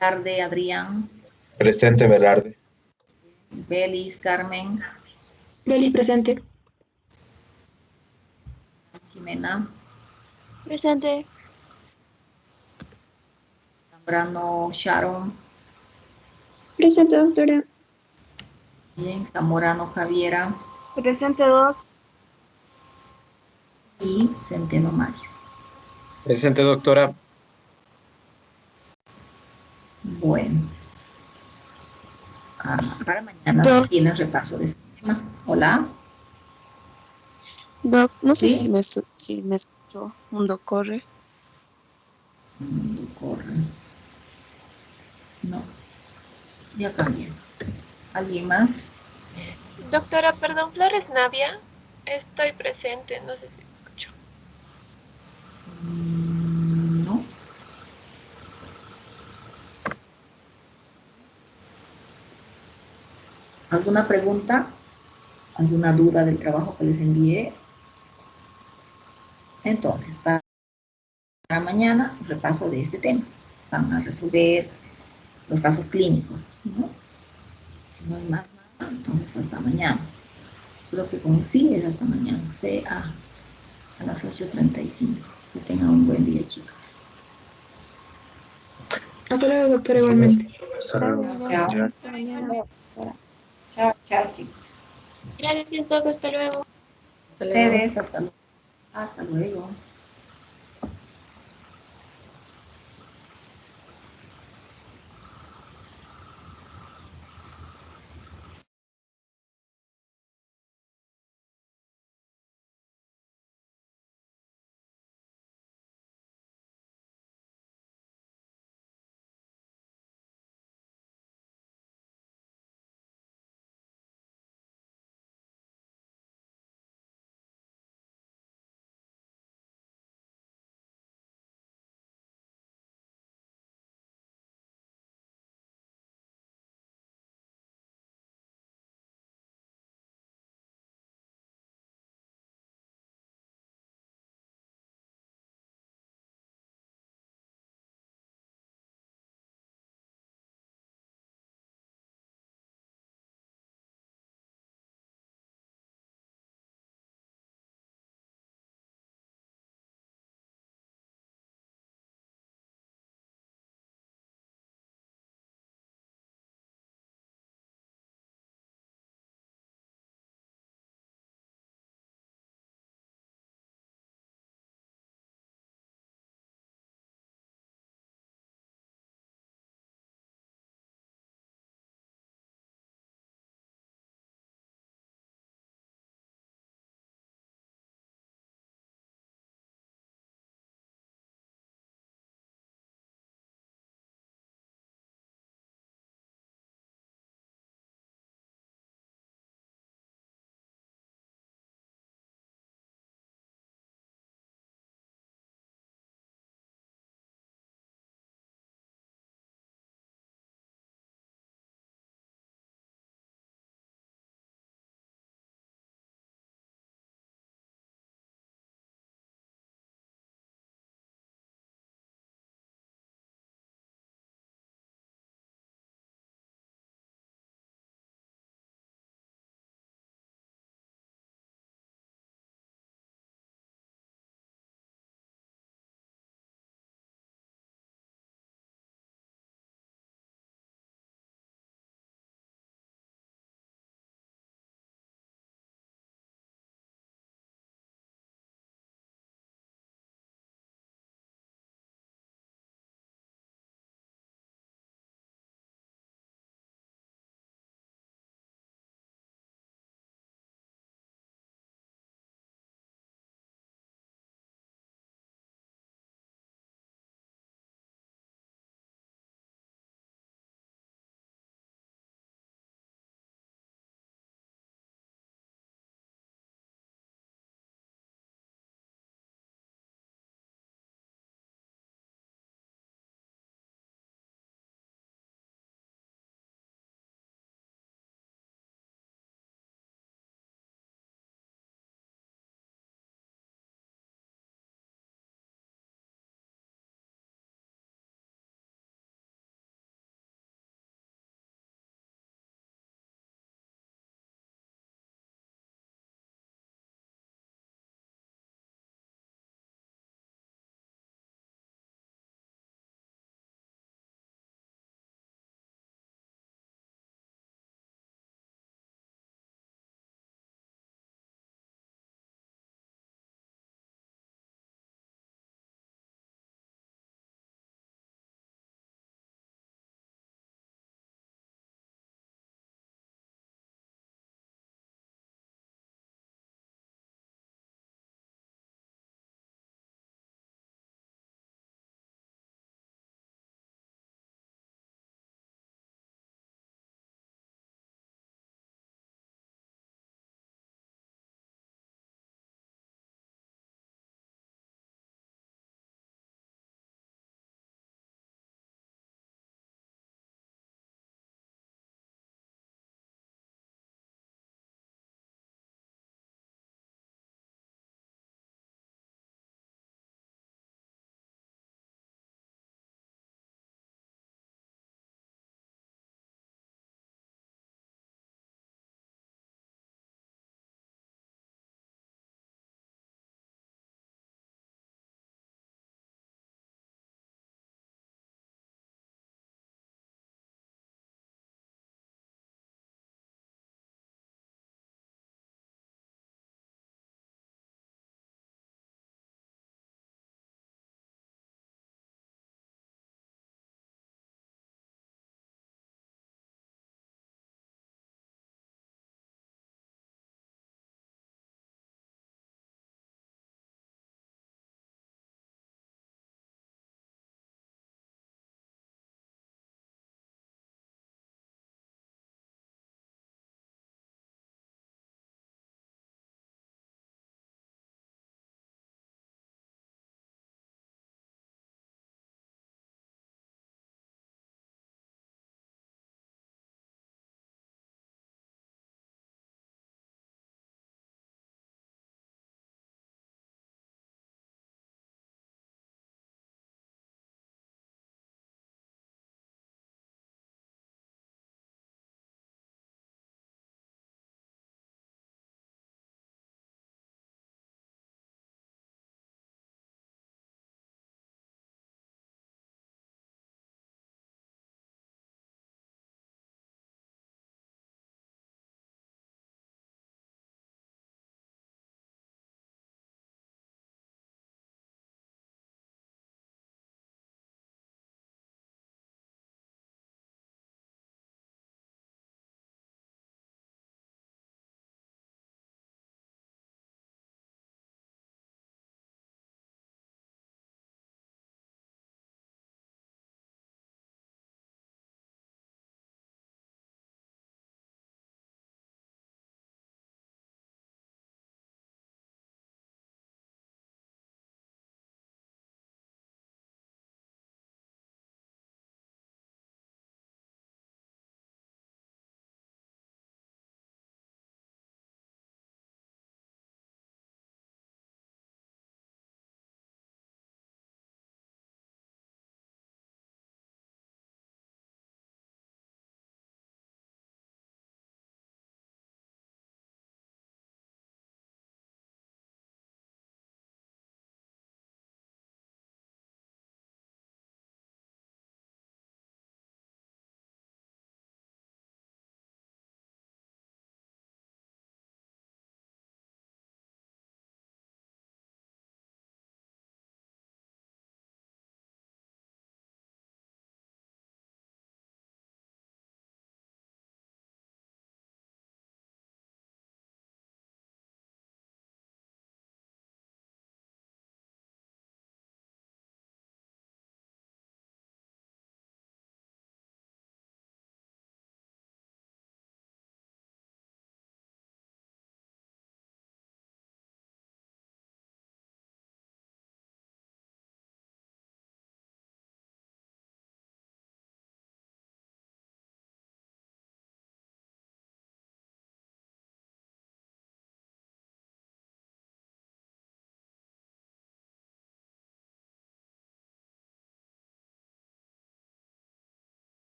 Velarde, Adrián. Presente, Velarde. Belis, Carmen. Belis, presente. Jimena. Presente. Zambrano, Sharon. Presente, doctora. Bien, Zamorano, Javiera. Presente, doc. Y Centeno, Mario. Presente, doctora. Bueno. Para mañana Doc. tienes repaso de este tema. Hola. Doc, no sé ¿Sí? si me escuchó. Mundo corre. Corre. No. Ya cambié. ¿Alguien más? Doctora, perdón, Flores Navia. Estoy presente, no sé si me escuchó. No. ¿Alguna pregunta? ¿Alguna duda del trabajo que les envié? Entonces, para mañana, repaso de este tema. Van a resolver los casos clínicos, ¿no? Si no hay más nada, entonces hasta mañana. Creo que con sí es hasta mañana. A las 8:35. Que tengan un buen día, chicos. Hasta luego, doctora, igualmente. Chao. Chao, chicos. Gracias, doc, hasta luego. Ustedes, hasta luego.